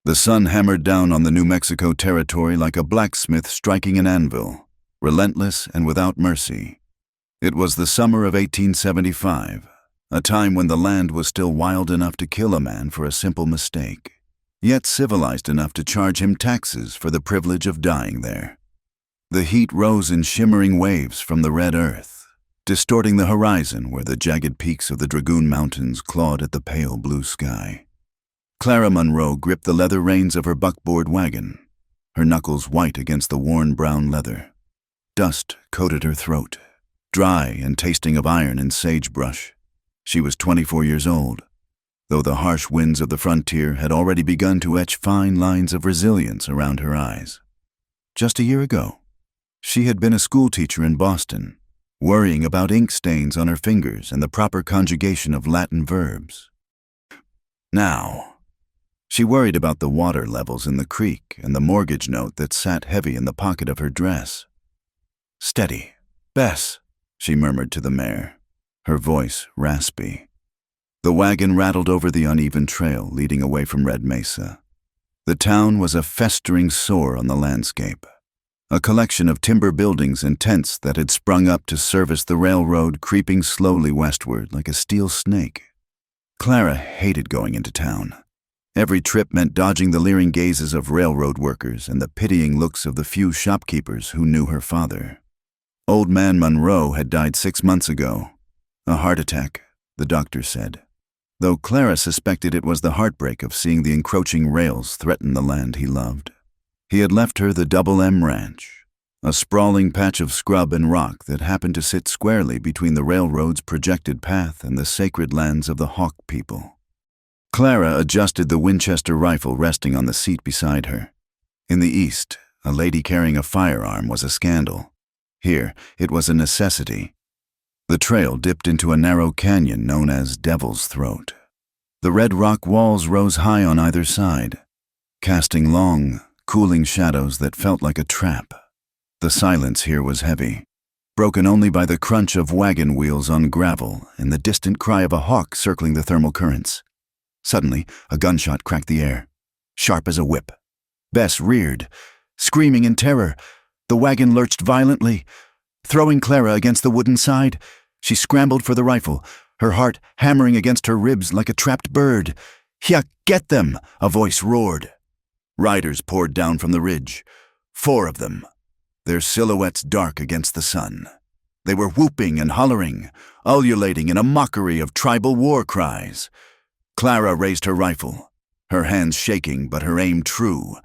The sun hammered down on the New Mexico territory like a blacksmith striking an anvil, relentless and without mercy. It was the summer of 1875, a time when the land was still wild enough to kill a man for a simple mistake, yet civilized enough to charge him taxes for the privilege of dying there. The heat rose in shimmering waves from the red earth, distorting the horizon where the jagged peaks of the Dragoon Mountains clawed at the pale blue sky. Clara Monroe gripped the leather reins of her buckboard wagon, her knuckles white against the worn brown leather. Dust coated her throat, dry and tasting of iron and sagebrush. She was 24 years old, though the harsh winds of the frontier had already begun to etch fine lines of resilience around her eyes. Just a year ago, she had been a schoolteacher in Boston, worrying about ink stains on her fingers and the proper conjugation of Latin verbs. Now, she worried about the water levels in the creek and the mortgage note that sat heavy in the pocket of her dress. "Steady, Bess," she murmured to the mare, her voice raspy. The wagon rattled over the uneven trail leading away from Red Mesa. The town was a festering sore on the landscape, a collection of timber buildings and tents that had sprung up to service the railroad creeping slowly westward like a steel snake. Clara hated going into town. Every trip meant dodging the leering gazes of railroad workers and the pitying looks of the few shopkeepers who knew her father. Old Man Monroe had died 6 months ago. A heart attack, the doctor said, though Clara suspected it was the heartbreak of seeing the encroaching rails threaten the land he loved. He had left her the Double M Ranch, a sprawling patch of scrub and rock that happened to sit squarely between the railroad's projected path and the sacred lands of the Hawk people. Clara adjusted the Winchester rifle resting on the seat beside her. In the East, a lady carrying a firearm was a scandal. Here, it was a necessity. The trail dipped into a narrow canyon known as Devil's Throat. The red rock walls rose high on either side, casting long, cooling shadows that felt like a trap. The silence here was heavy, broken only by the crunch of wagon wheels on gravel and the distant cry of a hawk circling the thermal currents. Suddenly, a gunshot cracked the air, sharp as a whip. Bess reared, screaming in terror. The wagon lurched violently. Throwing Clara against the wooden side, she scrambled for the rifle, her heart hammering against her ribs like a trapped bird. "Yeah, get them!" a voice roared. Riders poured down from the ridge, 4 of them, their silhouettes dark against the sun. They were whooping and hollering, ululating in a mockery of tribal war cries. Clara raised her rifle, her hands shaking but her aim true.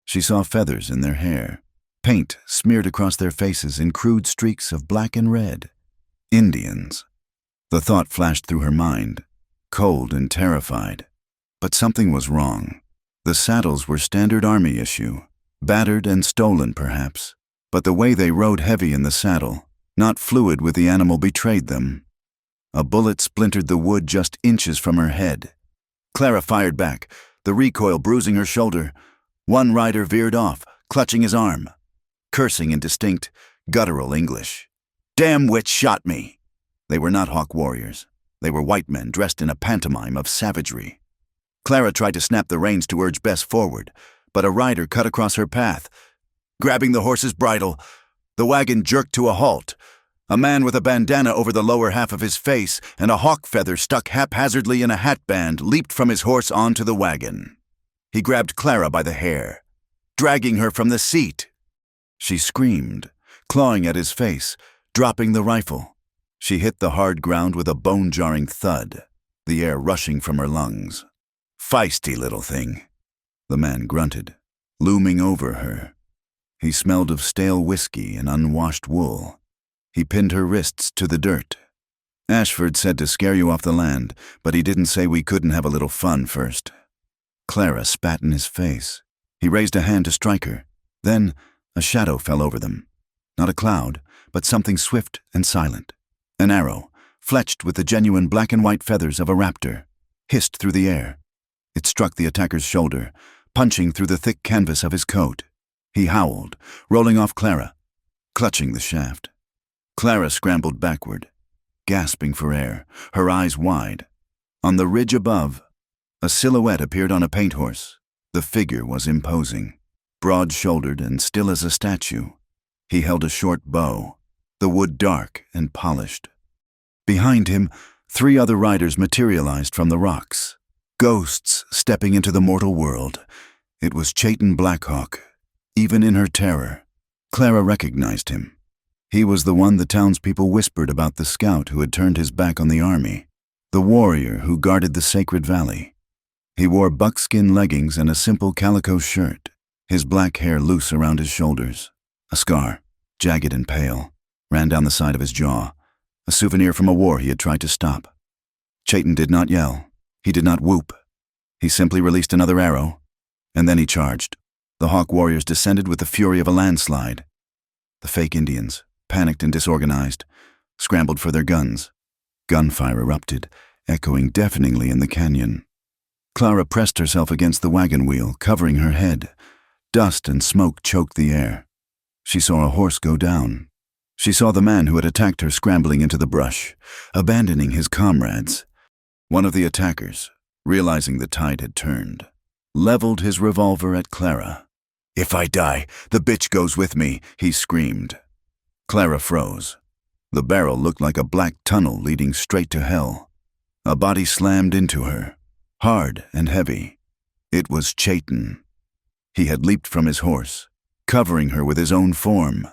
She saw feathers in their hair, paint smeared across their faces in crude streaks of black and red. Indians. The thought flashed through her mind, cold and terrified. But something was wrong. The saddles were standard army issue, battered and stolen perhaps, but the way they rode heavy in the saddle, not fluid with the animal, betrayed them. A bullet splintered the wood just inches from her head. Clara fired back, the recoil bruising her shoulder. One rider veered off, clutching his arm, cursing in distinct, guttural English. "Damn witch shot me!" They were not Hawk warriors. They were white men dressed in a pantomime of savagery. Clara tried to snap the reins to urge Bess forward, but a rider cut across her path. Grabbing the horse's bridle, the wagon jerked to a halt. A man with a bandana over the lower half of his face and a hawk feather stuck haphazardly in a hatband leaped from his horse onto the wagon. He grabbed Clara by the hair, dragging her from the seat. She screamed, clawing at his face, dropping the rifle. She hit the hard ground with a bone-jarring thud, the air rushing from her lungs. "Feisty little thing," the man grunted, looming over her. He smelled of stale whiskey and unwashed wool. He pinned her wrists to the dirt. "Ashford said to scare you off the land, but he didn't say we couldn't have a little fun first." Clara spat in his face. He raised a hand to strike her. Then a shadow fell over them. Not a cloud, but something swift and silent. An arrow, fletched with the genuine black and white feathers of a raptor, hissed through the air. It struck the attacker's shoulder, punching through the thick canvas of his coat. He howled, rolling off Clara, clutching the shaft. Clara scrambled backward, gasping for air, her eyes wide. On the ridge above, a silhouette appeared on a paint horse, The figure was imposing, broad-shouldered and still as a statue. He held a short bow, the wood dark and polished. Behind him, 3 other riders materialized from the rocks, ghosts stepping into the mortal world. It was Chayton Blackhawk. Even in her terror, Clara recognized him. He was the one the townspeople whispered about, the scout who had turned his back on the army, the warrior who guarded the sacred valley. He wore buckskin leggings and a simple calico shirt, his black hair loose around his shoulders. A scar, jagged and pale, ran down the side of his jaw, a souvenir from a war he had tried to stop. Chayton did not yell. He did not whoop. He simply released another arrow, and then he charged. The Hawk warriors descended with the fury of a landslide. The fake Indians, panicked and disorganized, scrambled for their guns. Gunfire erupted, echoing deafeningly in the canyon. Clara pressed herself against the wagon wheel, covering her head. Dust and smoke choked the air. She saw a horse go down. She saw the man who had attacked her scrambling into the brush, abandoning his comrades. One of the attackers, realizing the tide had turned, leveled his revolver at Clara. "If I die, the bitch goes with me," he screamed. Clara froze. The barrel looked like a black tunnel leading straight to hell. A body slammed into her, hard and heavy. It was Chayton. He had leaped from his horse, covering her with his own form,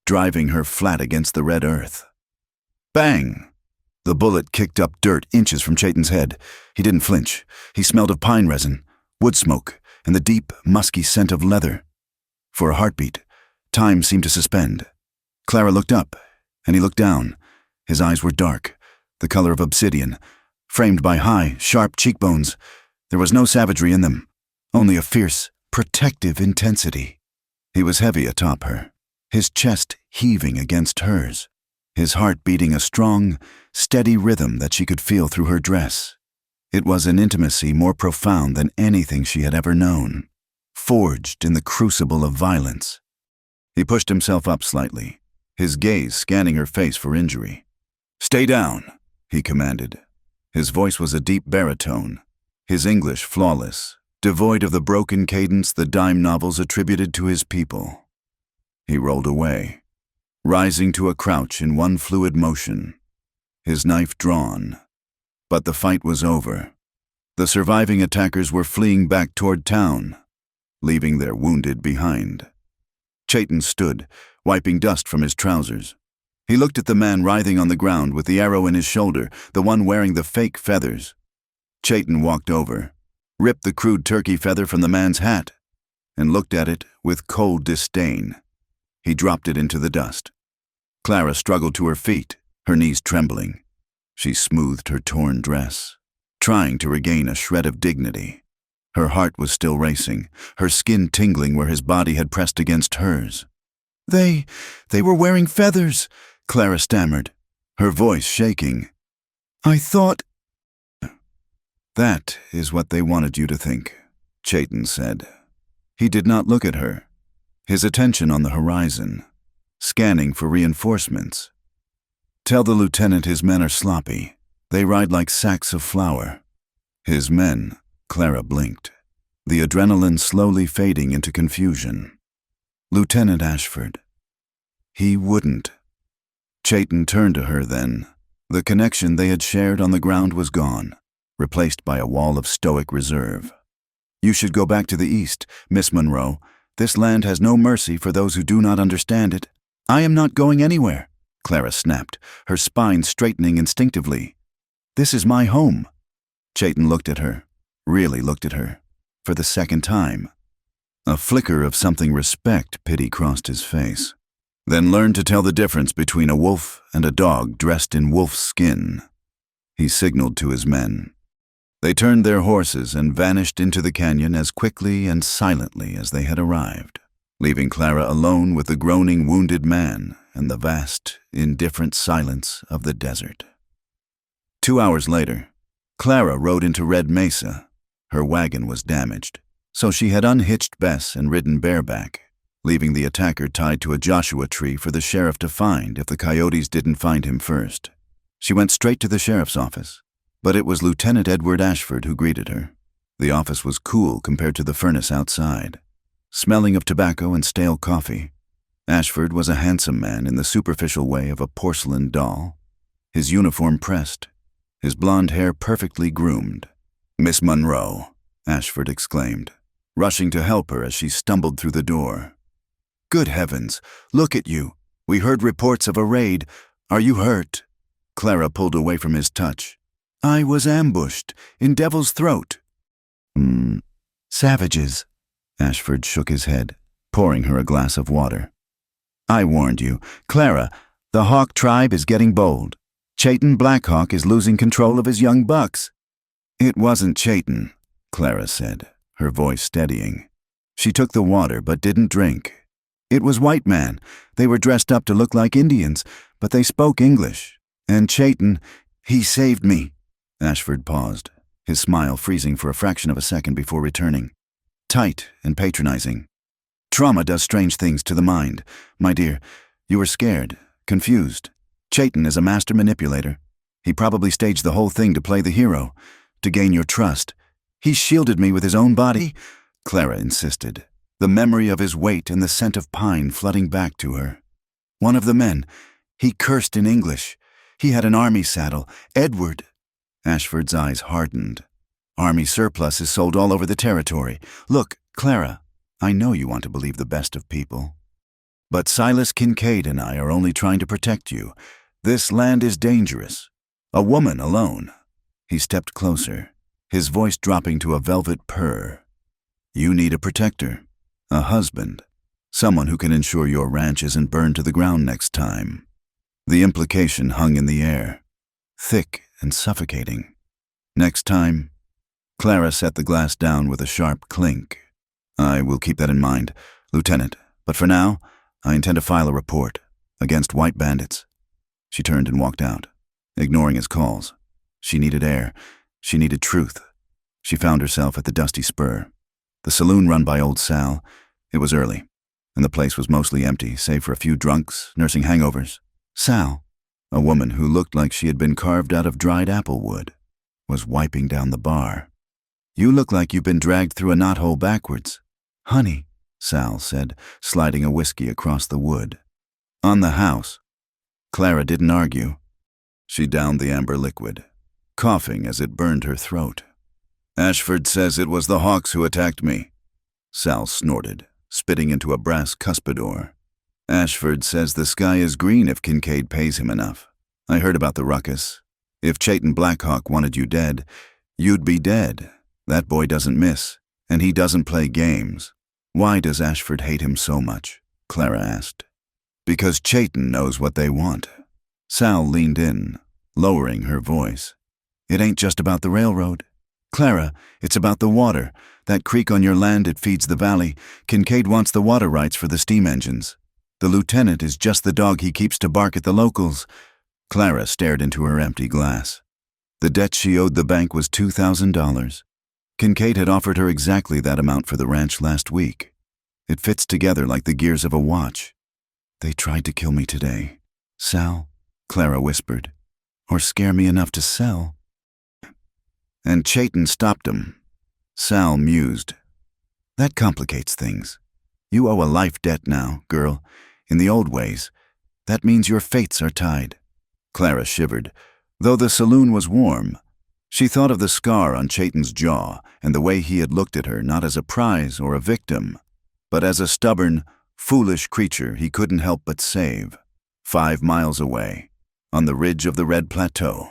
driving her flat against the red earth. Bang! The bullet kicked up dirt inches from Chayton's head. He didn't flinch. He smelled of pine resin, wood smoke, and the deep, musky scent of leather. For a heartbeat, time seemed to suspend. Clara looked up, and he looked down. His eyes were dark, the color of obsidian, framed by high, sharp cheekbones. There was no savagery in them, only a fierce, protective intensity. He was heavy atop her, his chest heaving against hers, his heart beating a strong, steady rhythm that she could feel through her dress. It was an intimacy more profound than anything she had ever known, forged in the crucible of violence. He pushed himself up slightly, his gaze scanning her face for injury. "Stay down," he commanded. His voice was a deep baritone, his English flawless, devoid of the broken cadence the dime novels attributed to his people. He rolled away, rising to a crouch in one fluid motion, his knife drawn. But the fight was over. The surviving attackers were fleeing back toward town, leaving their wounded behind. Chayton stood, wiping dust from his trousers. He looked at the man writhing on the ground with the arrow in his shoulder, the one wearing the fake feathers. Chayton walked over, ripped the crude turkey feather from the man's hat, and looked at it with cold disdain. He dropped it into the dust. Clara struggled to her feet, her knees trembling. She smoothed her torn dress, trying to regain a shred of dignity. Her heart was still racing, her skin tingling where his body had pressed against hers. They were wearing feathers," Clara stammered, her voice shaking. "I thought—" "That is what they wanted you to think," Chayton said. He did not look at her, his attention on the horizon, scanning for reinforcements. "Tell the lieutenant his men are sloppy. They ride like sacks of flour." His men, Clara blinked, the adrenaline slowly fading into confusion. Lieutenant Ashford. He wouldn't. Chayton turned to her then. The connection they had shared on the ground was gone, replaced by a wall of stoic reserve. "You should go back to the east, Miss Monroe. This land has no mercy for those who do not understand it." "I am not going anywhere," Clara snapped, her spine straightening instinctively. "This is my home." Chayton looked at her, really looked at her, for the second time. A flicker of something pity crossed his face. "Then learn to tell the difference between a wolf and a dog dressed in wolf's skin." He signaled to his men. They turned their horses and vanished into the canyon as quickly and silently as they had arrived, leaving Clara alone with the groaning wounded man and the vast, indifferent silence of the desert. 2 hours later, Clara rode into Red Mesa. Her wagon was damaged, so she had unhitched Bess and ridden bareback, leaving the attacker tied to a Joshua tree for the sheriff to find if the coyotes didn't find him first. She went straight to the sheriff's office, but it was Lieutenant Edward Ashford who greeted her. The office was cool compared to the furnace outside, smelling of tobacco and stale coffee. Ashford was a handsome man in the superficial way of a porcelain doll, his uniform pressed, his blonde hair perfectly groomed. "Miss Monroe," Ashford exclaimed, rushing to help her as she stumbled through the door. "Good heavens, look at you. We heard reports of a raid. Are you hurt?" Clara pulled away from his touch. "I was ambushed, in Devil's Throat." Savages." Ashford shook his head, pouring her a glass of water. "I warned you. Clara, the Hawk tribe is getting bold. Chayton Blackhawk is losing control of his young bucks." "It wasn't Chayton," Clara said, her voice steadying. She took the water but didn't drink. "It was white man. They were dressed up to look like Indians, but they spoke English. And Chayton, he saved me." Ashford paused, his smile freezing for a fraction of a second before returning, tight and patronizing. "Trauma does strange things to the mind. My dear, you were scared, confused. Chayton is a master manipulator. He probably staged the whole thing to play the hero, to gain your trust. He shielded me with his own body," Clara insisted, the memory of his weight and the scent of pine flooding back to her. "One of the men, he cursed in English. He had an army saddle. Edward." Ashford's eyes hardened. "Army surplus is sold all over the territory. Look, Clara, I know you want to believe the best of people. But Silas Kincaid and I are only trying to protect you. This land is dangerous. A woman alone." He stepped closer, his voice dropping to a velvet purr. "You need a protector, a husband, someone who can ensure your ranch isn't burned to the ground next time." The implication hung in the air, thick and suffocating. "Next time?" Clara set the glass down with a sharp clink. "I will keep that in mind, Lieutenant, but for now, I intend to file a report against white bandits." She turned and walked out, ignoring his calls. She needed air. She needed truth. She found herself at the dusty spur, the saloon run by old Sal. It was early, and the place was mostly empty, save for a few drunks nursing hangovers. Sal, a woman who looked like she had been carved out of dried apple wood, was wiping down the bar. "You look like you've been dragged through a knothole backwards." "Honey," Sal said, sliding a whiskey across the wood. "On the house." Clara didn't argue. She downed the amber liquid, coughing as it burned her throat. "Ashford says it was the Hawks who attacked me." Sal snorted, spitting into a brass cuspidor. "Ashford says the sky is green if Kincaid pays him enough. I heard about the ruckus. If Chayton Blackhawk wanted you dead, you'd be dead. That boy doesn't miss, and he doesn't play games." "Why does Ashford hate him so much?" Clara asked. "Because Chayton knows what they want." Sal leaned in, lowering her voice. "It ain't just about the railroad. Clara, it's about the water. That creek on your land, it feeds the valley. Kincaid wants the water rights for the steam engines. The lieutenant is just the dog he keeps to bark at the locals." Clara stared into her empty glass. The debt she owed the bank was $2,000. Kincaid had offered her exactly that amount for the ranch last week. It fits together like the gears of a watch. "They tried to kill me today, Sal," Clara whispered, "or scare me enough to sell." "And Chayton stopped him." Sal mused. "That complicates things. You owe a life debt now, girl. In the old ways, that means your fates are tied." Clara shivered. Though the saloon was warm, she thought of the scar on Chayton's jaw and the way he had looked at her not as a prize or a victim, but as a stubborn, foolish creature he couldn't help but save. 5 miles away, on the ridge of the Red Plateau.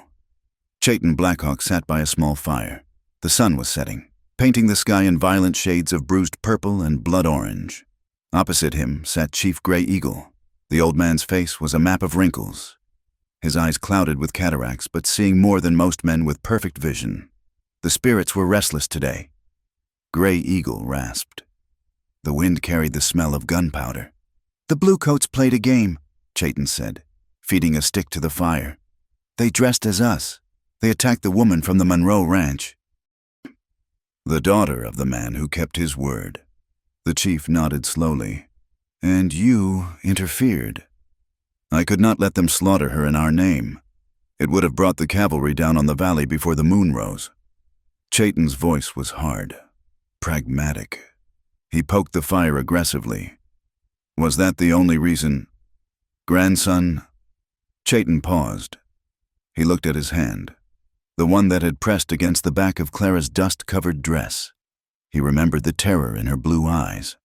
Chayton Blackhawk sat by a small fire. The sun was setting, painting the sky in violent shades of bruised purple and blood orange. Opposite him sat Chief Gray Eagle. The old man's face was a map of wrinkles, his eyes clouded with cataracts, but seeing more than most men with perfect vision. The spirits were restless today. Gray Eagle rasped. The wind carried the smell of gunpowder. "The Bluecoats played a game," Chayton said, feeding a stick to the fire. "They dressed as us. They attacked the woman from the Monroe Ranch." "The daughter of the man who kept his word." The chief nodded slowly. "And you interfered." "I could not let them slaughter her in our name. It would have brought the cavalry down on the valley before the moon rose." Chayton's voice was hard, pragmatic. He poked the fire aggressively. Was that the only reason? Grandson? Chayton paused. He looked at his hand, the one that had pressed against the back of Clara's dust-covered dress. He remembered the terror in her blue eyes,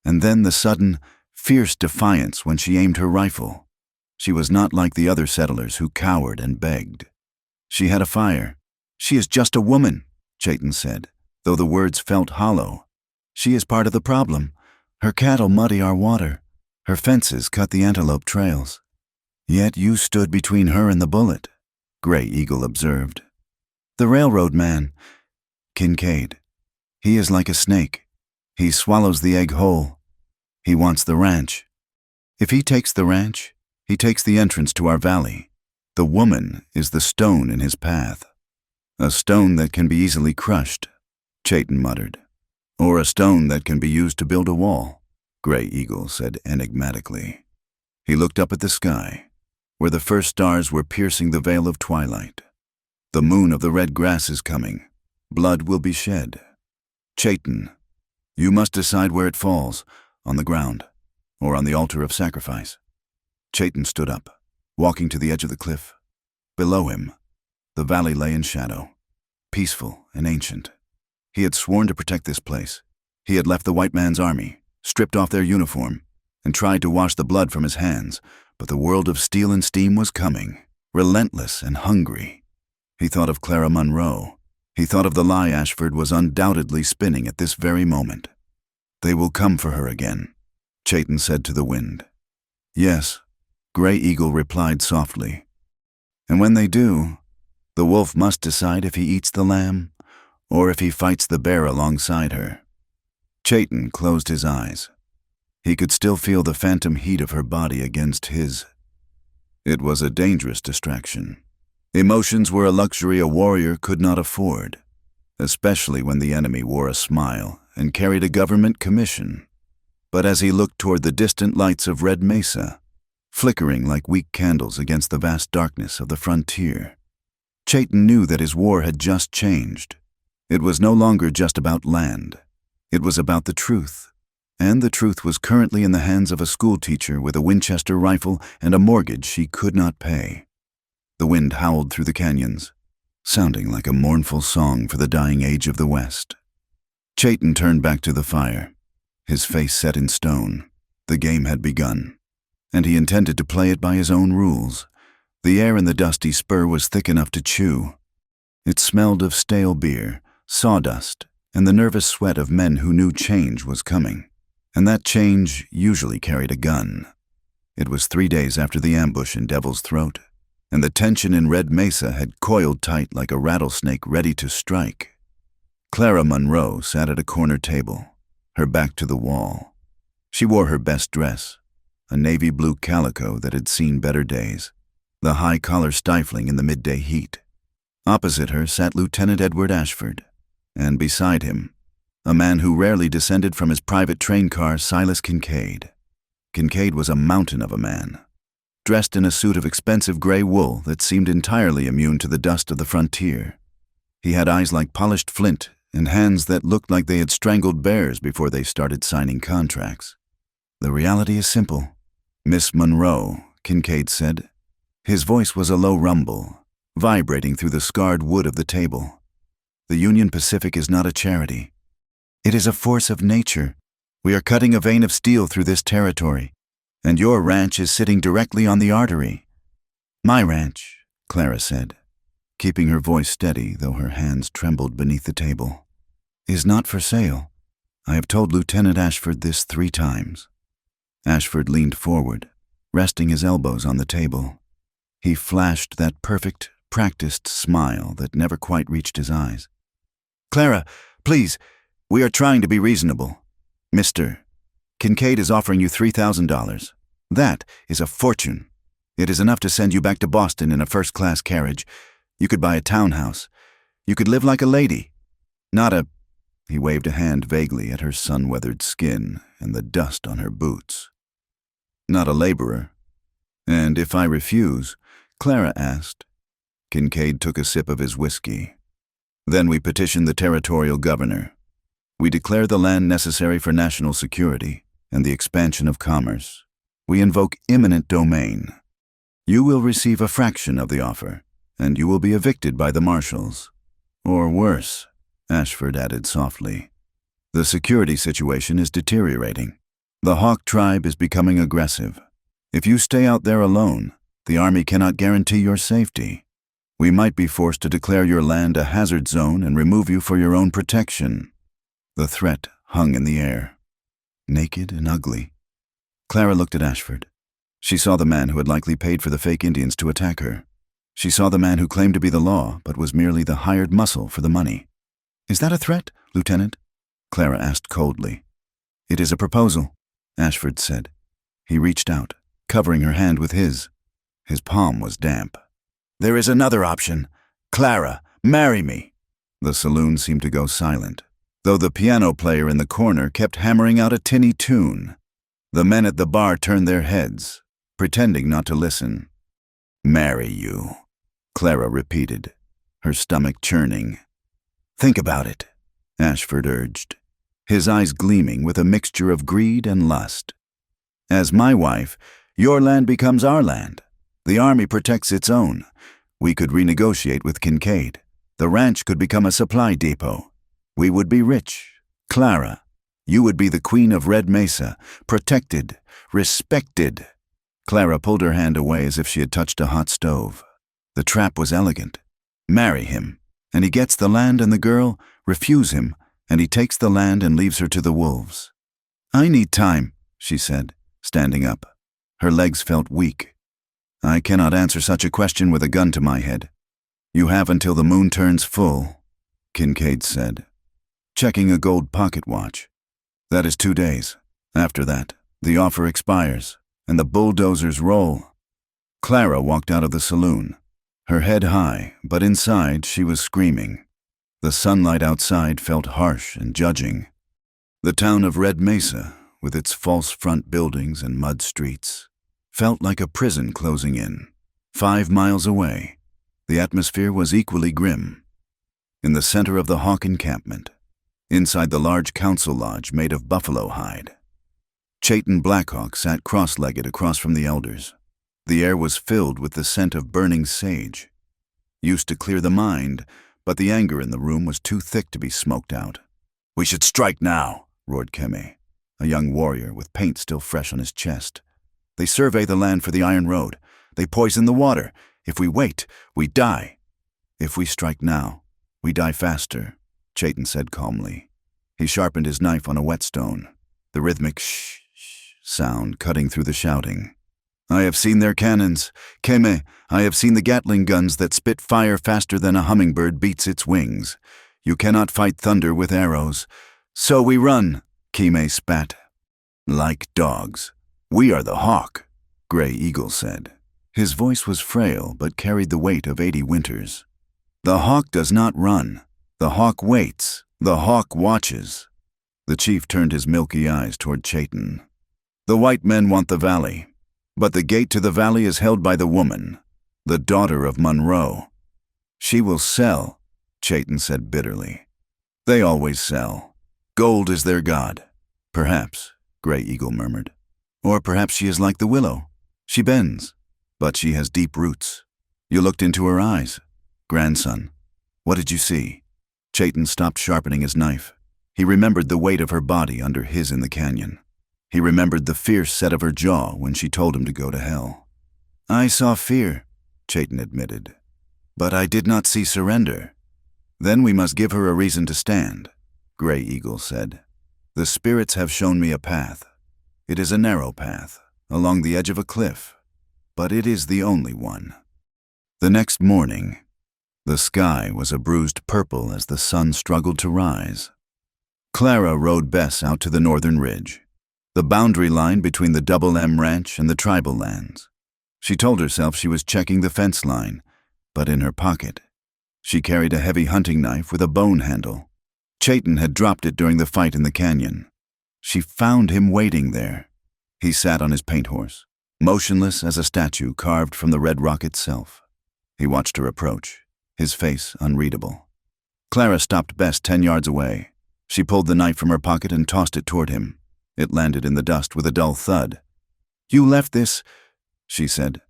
and then the sudden, fierce defiance when she aimed her rifle. She was not like the other settlers who cowered and begged. She had a fire. She is just a woman, Chayton said, though the words felt hollow. She is part of the problem. Her cattle muddy our water. Her fences cut the antelope trails. Yet you stood between her and the bullet, Gray Eagle observed. The railroad man, Kincaid. He is like a snake. He swallows the egg whole. He wants the ranch. If he takes the ranch, he takes the entrance to our valley. The woman is the stone in his path. A stone that can be easily crushed, Chayton muttered. Or a stone that can be used to build a wall, Gray Eagle said enigmatically. He looked up at the sky, where the first stars were piercing the veil of twilight. The moon of the red grass is coming. Blood will be shed. Chayton, you must decide where it falls, on the ground, or on the altar of sacrifice. Chayton stood up, walking to the edge of the cliff. Below him, the valley lay in shadow, peaceful and ancient. He had sworn to protect this place. He had left the white man's army, stripped off their uniform, and tried to wash the blood from his hands, but the world of steel and steam was coming, relentless and hungry. He thought of Clara Monroe. He thought of the lie Ashford was undoubtedly spinning at this very moment. They will come for her again, Chayton said to the wind. Yes, Gray Eagle replied softly. And when they do, the wolf must decide if he eats the lamb or if he fights the bear alongside her. Chayton closed his eyes. He could still feel the phantom heat of her body against his. It was a dangerous distraction. Emotions were a luxury a warrior could not afford, especially when the enemy wore a smile and carried a government commission. But as he looked toward the distant lights of Red Mesa, flickering like weak candles against the vast darkness of the frontier, Chayton knew that his war had just changed. It was no longer just about land. It was about the truth. And the truth was currently in the hands of a schoolteacher with a Winchester rifle and a mortgage she could not pay. The wind howled through the canyons, sounding like a mournful song for the dying age of the West. Chayton turned back to the fire, his face set in stone. The game had begun, and he intended to play it by his own rules. The air in the dusty spur was thick enough to chew. It smelled of stale beer, sawdust, and the nervous sweat of men who knew change was coming. And that change usually carried a gun. It was 3 days after the ambush in Devil's Throat, and the tension in Red Mesa had coiled tight like a rattlesnake ready to strike. Clara Monroe sat at a corner table, her back to the wall. She wore her best dress, a navy blue calico that had seen better days, the high collar stifling in the midday heat. Opposite her sat Lieutenant Edward Ashford, and beside him, a man who rarely descended from his private train car, Silas Kincaid. Kincaid was a mountain of a man, dressed in a suit of expensive gray wool that seemed entirely immune to the dust of the frontier. He had eyes like polished flint and hands that looked like they had strangled bears before they started signing contracts. The reality is simple, Miss Monroe, Kincaid said. His voice was a low rumble, vibrating through the scarred wood of the table. The Union Pacific is not a charity. It is a force of nature. We are cutting a vein of steel through this territory, and your ranch is sitting directly on the artery. My ranch, Clara said, keeping her voice steady though her hands trembled beneath the table, is not for sale. I have told Lieutenant Ashford this 3 times. Ashford leaned forward, resting his elbows on the table. He flashed that perfect, practiced smile that never quite reached his eyes. Clara, please, we are trying to be reasonable. Mr. Kincaid is offering you $3,000. That is a fortune. It is enough to send you back to Boston in a first-class carriage. You could buy a townhouse. You could live like a lady. Not a... He waved a hand vaguely at her sun-weathered skin and the dust on her boots. Not a laborer. And if I refuse, Clara asked. Kincaid took a sip of his whiskey. Then we petition the territorial governor. We declare the land necessary for national security and the expansion of commerce. We invoke eminent domain. You will receive a fraction of the offer, and you will be evicted by the marshals. Or worse, Ashford added softly. The security situation is deteriorating. The Hawk tribe is becoming aggressive. If you stay out there alone, the army cannot guarantee your safety. We might be forced to declare your land a hazard zone and remove you for your own protection. The threat hung in the air. Naked and ugly. Clara looked at Ashford. She saw the man who had likely paid for the fake Indians to attack her. She saw the man who claimed to be the law, but was merely the hired muscle for the money. "Is that a threat, Lieutenant?" Clara asked coldly. "It is a proposal," Ashford said. He reached out, covering her hand with his. His palm was damp. "There is another option. Clara, marry me." The saloon seemed to go silent, though the piano player in the corner kept hammering out a tinny tune. The men at the bar turned their heads, pretending not to listen. "Marry you," Clara repeated, her stomach churning. "Think about it," Ashford urged, his eyes gleaming with a mixture of greed and lust. "As my wife, your land becomes our land. The army protects its own. We could renegotiate with Kincaid. The ranch could become a supply depot. We would be rich. Clara, you would be the queen of Red Mesa, protected, respected." Clara pulled her hand away as if she had touched a hot stove. The trap was elegant. Marry him, and he gets the land and the girl. Refuse him, and he takes the land and leaves her to the wolves. "I need time," she said, standing up. Her legs felt weak. "I cannot answer such a question with a gun to my head." "You have until the moon turns full," Kincaid said, checking a gold pocket watch. "That is 2 days. After that, the offer expires, and the bulldozers roll." Clara walked out of the saloon, her head high, but inside she was screaming. The sunlight outside felt harsh and judging. The town of Red Mesa, with its false front buildings and mud streets, felt like a prison closing in. 5 miles away, the atmosphere was equally grim. In the center of the Hawk encampment, inside the large council lodge made of buffalo hide, Chayton Blackhawk sat cross-legged across from the elders. The air was filled with the scent of burning sage. Used to clear the mind, but the anger in the room was too thick to be smoked out. "We should strike now," roared Keme, a young warrior with paint still fresh on his chest. "They survey the land for the Iron Road. They poison the water. If we wait, we die." "If we strike now, we die faster," Chayton said calmly. He sharpened his knife on a whetstone, the rhythmic shh sound cutting through the shouting. "I have seen their cannons. Keme, I have seen the Gatling guns that spit fire faster than a hummingbird beats its wings. You cannot fight thunder with arrows. So we run," Keme spat. "Like dogs. We are the Hawk," Gray Eagle said. His voice was frail but carried the weight of 80 winters. "The Hawk does not run. The Hawk waits. The Hawk watches." The chief turned his milky eyes toward Chayton. "The white men want the valley, but the gate to the valley is held by the woman, the daughter of Monroe. She will sell," Chayton said bitterly. "They always sell. Gold is their god." "Perhaps," Gray Eagle murmured. "Or perhaps she is like the willow. She bends, but she has deep roots. You looked into her eyes. Grandson, what did you see?" Chayton stopped sharpening his knife. He remembered the weight of her body under his in the canyon. He remembered the fierce set of her jaw when she told him to go to hell. "I saw fear," Chayton admitted, "but I did not see surrender." "Then we must give her a reason to stand," Gray Eagle said. "The spirits have shown me a path. It is a narrow path, along the edge of a cliff, but it is the only one." The next morning, the sky was a bruised purple as the sun struggled to rise. Clara rode Bess out to the northern ridge, the boundary line between the Double M Ranch and the tribal lands. She told herself she was checking the fence line, but in her pocket, she carried a heavy hunting knife with a bone handle. Chayton had dropped it during the fight in the canyon. She found him waiting there. He sat on his paint horse, motionless as a statue carved from the red rock itself. He watched her approach, his face unreadable. Clara stopped Bess 10 yards away. She pulled the knife from her pocket and tossed it toward him. It landed in the dust with a dull thud. "You left this," she said.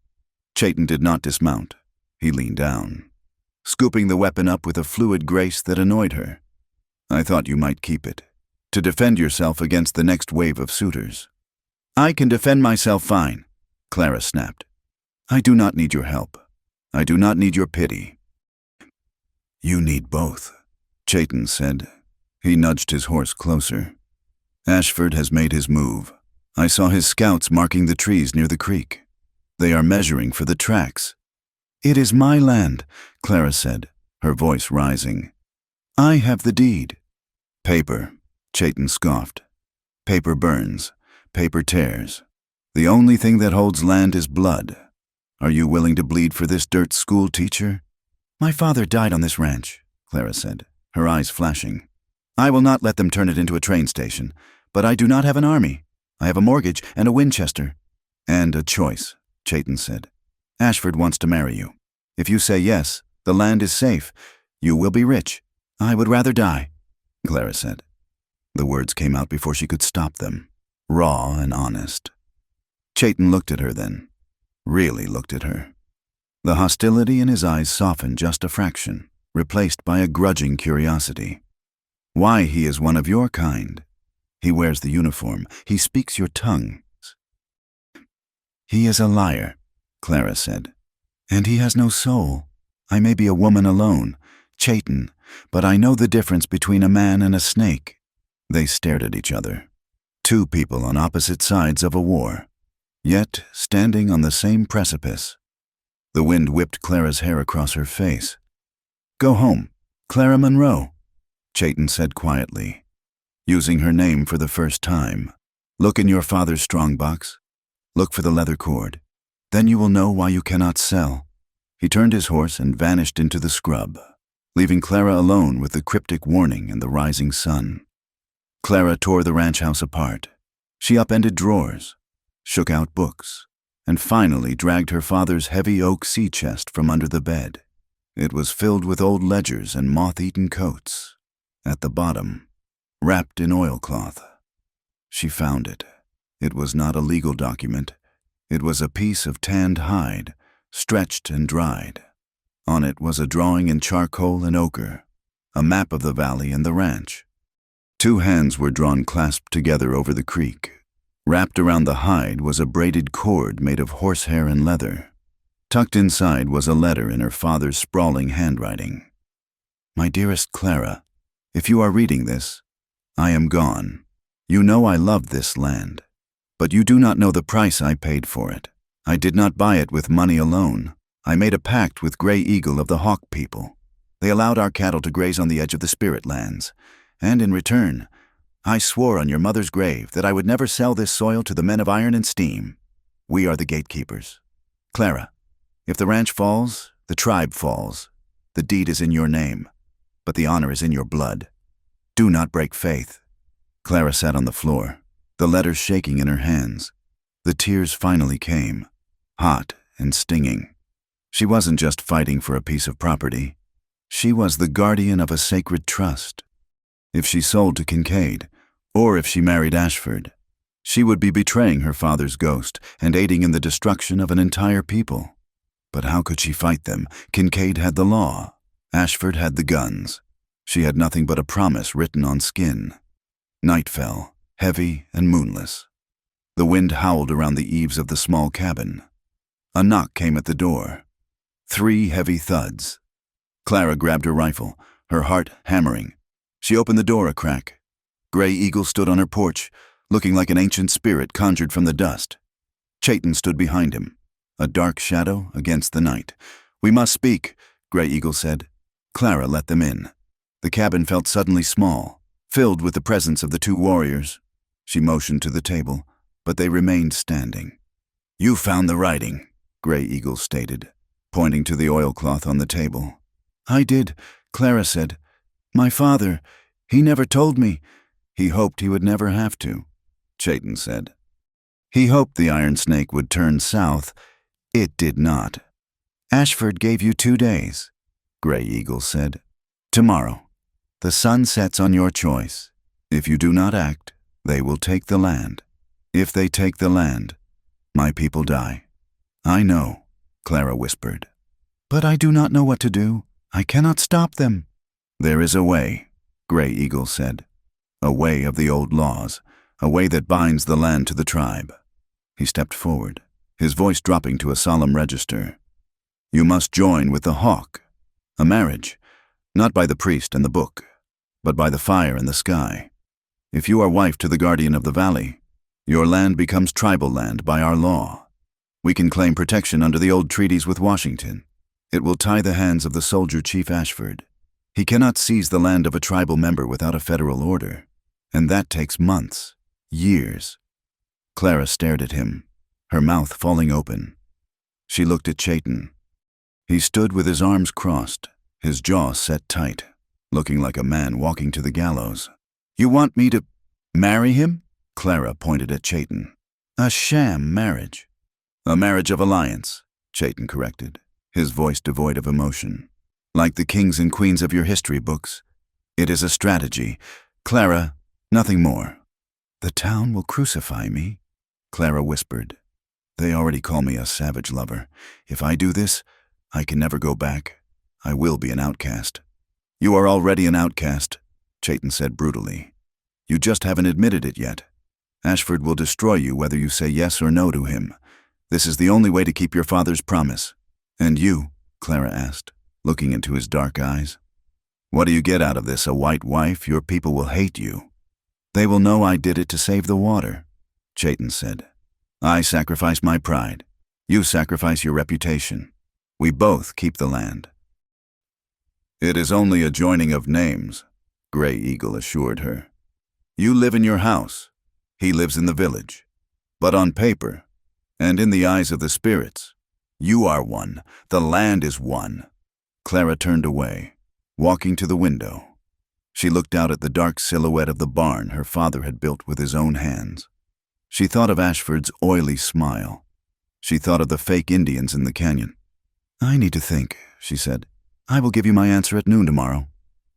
Chayton did not dismount. He leaned down, scooping the weapon up with a fluid grace that annoyed her. "I thought you might keep it, to defend yourself against the next wave of suitors." "I can defend myself fine," Clara snapped. "I do not need your help. I do not need your pity." "You need both," Chayton said. He nudged his horse closer. "Ashford has made his move. I saw his scouts marking the trees near the creek. They are measuring for the tracks." "It is my land," Clara said, her voice rising. "I have the deed." "Paper," Chayton scoffed. "Paper burns. Paper tears. The only thing that holds land is blood. Are you willing to bleed for this dirt school teacher?" "My father died on this ranch," Clara said, her eyes flashing. "I will not let them turn it into a train station, but I do not have an army. I have a mortgage and a Winchester." "And a choice," Chayton said. "Ashford wants to marry you. If you say yes, the land is safe. You will be rich." "I would rather die," Clara said. The words came out before she could stop them, raw and honest. Chayton looked at her then, really looked at her. The hostility in his eyes softened just a fraction, replaced by a grudging curiosity. "Why he is one of your kind. He wears the uniform. He speaks your tongue." "He is a liar," Clara said. "And he has no soul. I may be a woman alone, Chayton, but I know the difference between a man and a snake." They stared at each other. Two people on opposite sides of a war, yet standing on the same precipice. The wind whipped Clara's hair across her face. "Go home, Clara Monroe," Chayton said quietly, using her name for the first time. "Look in your father's strongbox. Look for the leather cord. Then you will know why you cannot sell." He turned his horse and vanished into the scrub, leaving Clara alone with the cryptic warning and the rising sun. Clara tore the ranch house apart. She upended drawers, shook out books, and finally dragged her father's heavy oak sea chest from under the bed. It was filled with old ledgers and moth-eaten coats. At the bottom, wrapped in oilcloth. She found it. It was not a legal document. It was a piece of tanned hide, stretched and dried. On it was a drawing in charcoal and ochre, a map of the valley and the ranch. Two hands were drawn clasped together over the creek. Wrapped around the hide was a braided cord made of horsehair and leather. Tucked inside was a letter in her father's sprawling handwriting. "My dearest Clara, if you are reading this, I am gone. You know I love this land, but you do not know the price I paid for it. I did not buy it with money alone. I made a pact with Gray Eagle of the Hawk people. They allowed our cattle to graze on the edge of the spirit lands, and in return, I swore on your mother's grave that I would never sell this soil to the men of iron and steam. We are the gatekeepers. Clara, if the ranch falls, the tribe falls. The deed is in your name, but the honor is in your blood. Do not break faith." Clara sat on the floor, the letters shaking in her hands. The tears finally came, hot and stinging. She wasn't just fighting for a piece of property. She was the guardian of a sacred trust. If she sold to Kincaid, or if she married Ashford, she would be betraying her father's ghost and aiding in the destruction of an entire people. But how could she fight them? Kincaid had the law. Ashford had the guns. She had nothing but a promise written on skin. Night fell, heavy and moonless. The wind howled around the eaves of the small cabin. A knock came at the door. 3 heavy thuds. Clara grabbed her rifle, her heart hammering. She opened the door a crack. Gray Eagle stood on her porch, looking like an ancient spirit conjured from the dust. Chayton stood behind him, a dark shadow against the night. "We must speak," Gray Eagle said. Clara let them in. The cabin felt suddenly small, filled with the presence of the 2 warriors. She motioned to the table, but they remained standing. "You found the writing," Gray Eagle stated, pointing to the oilcloth on the table. "I did," Clara said. "My father, he never told me." "He hoped he would never have to," Chayton said. "He hoped the Iron Snake would turn south. It did not." "Ashford gave you 2 days," Gray Eagle said. "Tomorrow, The sun sets on your choice. If you do not act, they will take the land. If they take the land, my people die." "I know," Clara whispered. "But I do not know what to do. I cannot stop them." "There is a way," Gray Eagle said. "A way of the old laws, a way that binds the land to the tribe." He stepped forward, his voice dropping to a solemn register. "You must join with the hawk. A marriage, not by the priest and the book, but by the fire and the sky. If you are wife to the guardian of the valley, your land becomes tribal land by our law. We can claim protection under the old treaties with Washington. It will tie the hands of the soldier Chief Ashford. He cannot seize the land of a tribal member without a federal order, and that takes months, years." Clara stared at him, her mouth falling open. She looked at Chayton. He stood with his arms crossed, his jaw set tight, looking like a man walking to the gallows. "You want me to marry him?" Clara pointed at Chayton. "A sham marriage." "A marriage of alliance," Chayton corrected, his voice devoid of emotion. "Like the kings and queens of your history books. It is a strategy. Clara, nothing more." "The town will crucify me," Clara whispered. "They already call me a savage lover. If I do this, I can never go back. I will be an outcast." "You are already an outcast," Chayton said brutally. "You just haven't admitted it yet. Ashford will destroy you whether you say yes or no to him. This is the only way to keep your father's promise." "And you?" Clara asked, looking into his dark eyes. "What do you get out of this? A white wife? Your people will hate you." "They will know I did it to save the water," Chayton said. "I sacrifice my pride. You sacrifice your reputation. We both keep the land." "It is only a joining of names," Gray Eagle assured her. "You live in your house. He lives in the village. But on paper, and in the eyes of the spirits, you are one. The land is one." Clara turned away, walking to the window. She looked out at the dark silhouette of the barn her father had built with his own hands. She thought of Ashford's oily smile. She thought of the fake Indians in the canyon. "I need to think," she said. "I will give you my answer at noon tomorrow."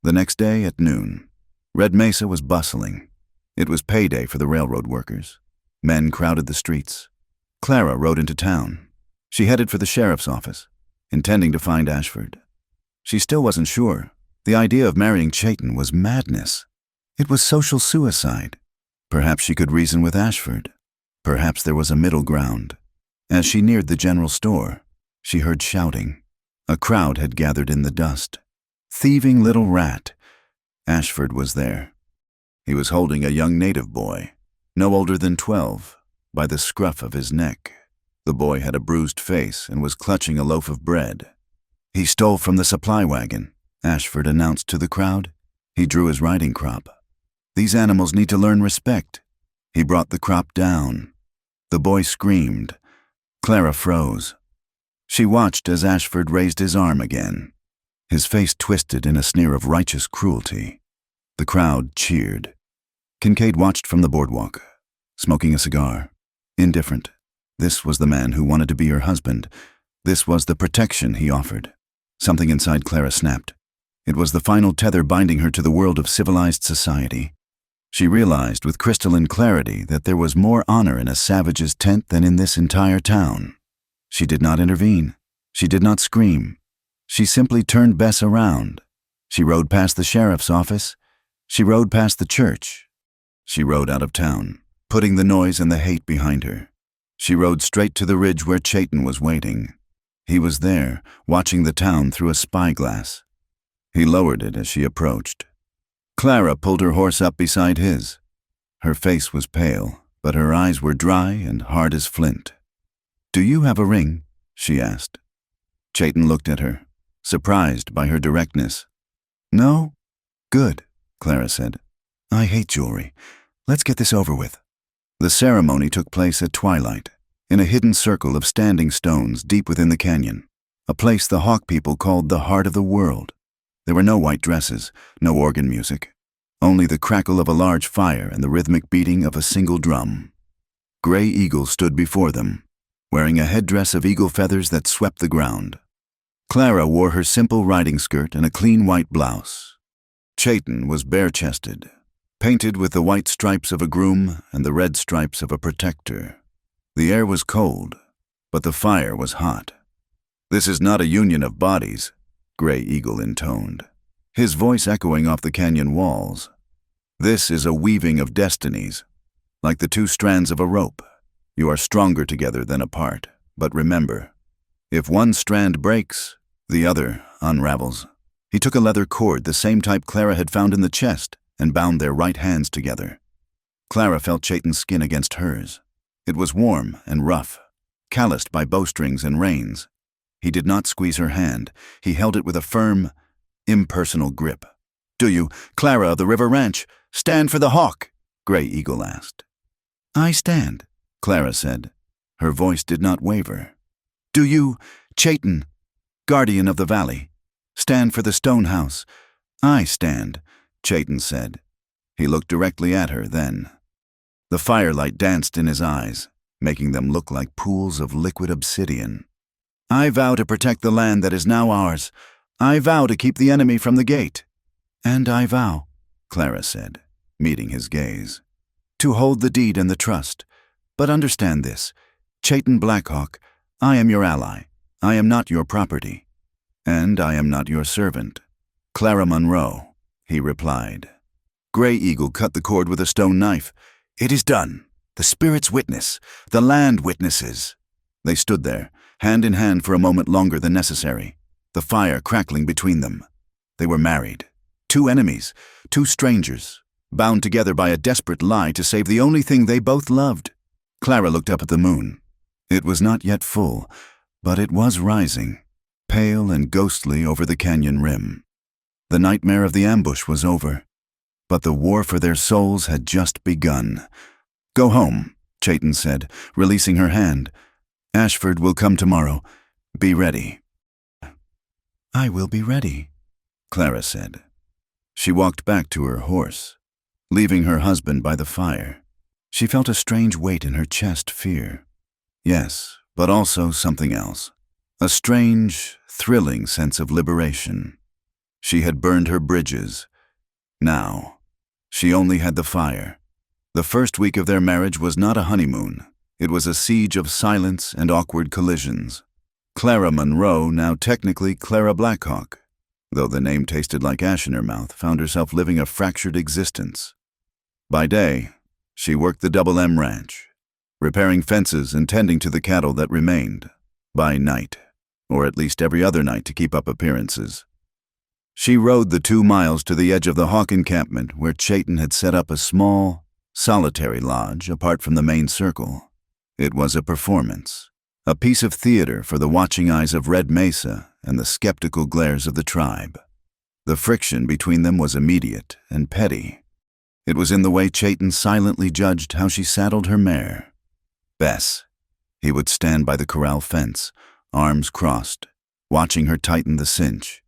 The next day at noon, Red Mesa was bustling. It was payday for the railroad workers. Men crowded the streets. Clara rode into town. She headed for the sheriff's office, intending to find Ashford. She still wasn't sure. The idea of marrying Chayton was madness. It was social suicide. Perhaps she could reason with Ashford. Perhaps there was a middle ground. As she neared the general store, she heard shouting. A crowd had gathered in the dust. "Thieving little rat!" Ashford was there. He was holding a young native boy, no older than 12, by the scruff of his neck. The boy had a bruised face and was clutching a loaf of bread. "He stole from the supply wagon," Ashford announced to the crowd. He drew his riding crop. "These animals need to learn respect." He brought the crop down. The boy screamed. Clara froze. She watched as Ashford raised his arm again, his face twisted in a sneer of righteous cruelty. The crowd cheered. Kincaid watched from the boardwalk, smoking a cigar, indifferent. This was the man who wanted to be her husband. This was the protection he offered. Something inside Clara snapped. It was the final tether binding her to the world of civilized society. She realized with crystalline clarity that there was more honor in a savage's tent than in this entire town. She did not intervene. She did not scream. She simply turned Bess around. She rode past the sheriff's office. She rode past the church. She rode out of town, putting the noise and the hate behind her. She rode straight to the ridge where Chayton was waiting. He was there, watching the town through a spyglass. He lowered it as she approached. Clara pulled her horse up beside his. Her face was pale, but her eyes were dry and hard as flint. "Do you have a ring?" she asked. Chayton looked at her, surprised by her directness. "No?" "Good," Clara said. "I hate jewelry. Let's get this over with." The ceremony took place at twilight, in a hidden circle of standing stones deep within the canyon, a place the Hawk people called the heart of the world. There were no white dresses, no organ music, only the crackle of a large fire and the rhythmic beating of a single drum. Gray Eagle stood before them, wearing a headdress of eagle feathers that swept the ground. Clara wore her simple riding skirt and a clean white blouse. Chayton was bare-chested, painted with the white stripes of a groom and the red stripes of a protector. The air was cold, but the fire was hot. "This is not a union of bodies," Gray Eagle intoned, his voice echoing off the canyon walls. "This is a weaving of destinies, like the two strands of a rope. You are stronger together than apart, but remember, if one strand breaks, the other unravels." He took a leather cord, the same type Clara had found in the chest, and bound their right hands together. Clara felt Chayton's skin against hers. It was warm and rough, calloused by bowstrings and reins. He did not squeeze her hand. He held it with a firm, impersonal grip. "Do you, Clara of the River Ranch, stand for the hawk?" Gray Eagle asked. "I stand," Clara said. Her voice did not waver. "Do you, Chayton, guardian of the valley, stand for the stone house?" "I stand," Chayton said. He looked directly at her then. The firelight danced in his eyes, making them look like pools of liquid obsidian. "I vow to protect the land that is now ours. I vow to keep the enemy from the gate." "And I vow," Clara said, meeting his gaze, "to hold the deed and the trust. But understand this, Chayton Blackhawk, I am your ally. I am not your property. And I am not your servant." "Clara Monroe," he replied. Gray Eagle cut the cord with a stone knife. "It is done. The spirits witness. The land witnesses." They stood there, hand in hand for a moment longer than necessary, the fire crackling between them. They were married. Two enemies, two strangers, bound together by a desperate lie to save the only thing they both loved. Clara looked up at the moon. It was not yet full, but it was rising, pale and ghostly over the canyon rim. The nightmare of the ambush was over, but the war for their souls had just begun. "Go home," Chayton said, releasing her hand. "Ashford will come tomorrow. Be ready." "I will be ready," Clara said. She walked back to her horse, leaving her husband by the fire. She felt a strange weight in her chest, fear. Yes, but also something else. A strange, thrilling sense of liberation. She had burned her bridges. Now, she only had the fire. The first week of their marriage was not a honeymoon. It was a siege of silence and awkward collisions. Clara Monroe, now technically Clara Blackhawk, though the name tasted like ash in her mouth, found herself living a fractured existence. By day, she worked the Double M Ranch, repairing fences and tending to the cattle that remained. By night, or at least every other night to keep up appearances, she rode the 2 miles to the edge of the Hawk encampment where Chayton had set up a small, solitary lodge apart from the main circle. It was a performance, a piece of theater for the watching eyes of Red Mesa and the skeptical glares of the tribe. The friction between them was immediate and petty. It was in the way Chayton silently judged how she saddled her mare. Bess. He would stand by the corral fence, arms crossed, watching her tighten the cinch.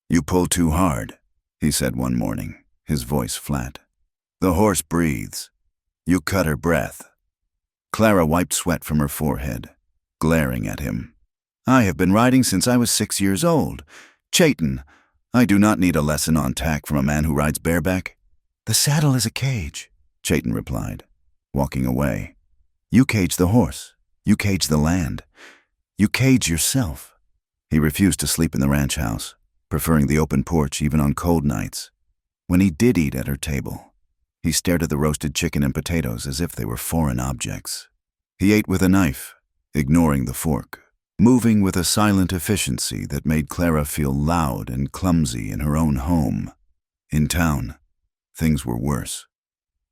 "You pull too hard," he said one morning, his voice flat. "The horse breathes. You cut her breath." Clara wiped sweat from her forehead, glaring at him. "I have been riding since I was 6 years old. Chayton, I do not need a lesson on tack from a man who rides bareback." "The saddle is a cage," Chayton replied, walking away. "You cage the horse. You cage the land. You cage yourself." He refused to sleep in the ranch house, preferring the open porch even on cold nights. When he did eat at her table, he stared at the roasted chicken and potatoes as if they were foreign objects. He ate with a knife, ignoring the fork, moving with a silent efficiency that made Clara feel loud and clumsy in her own home. In town, things were worse.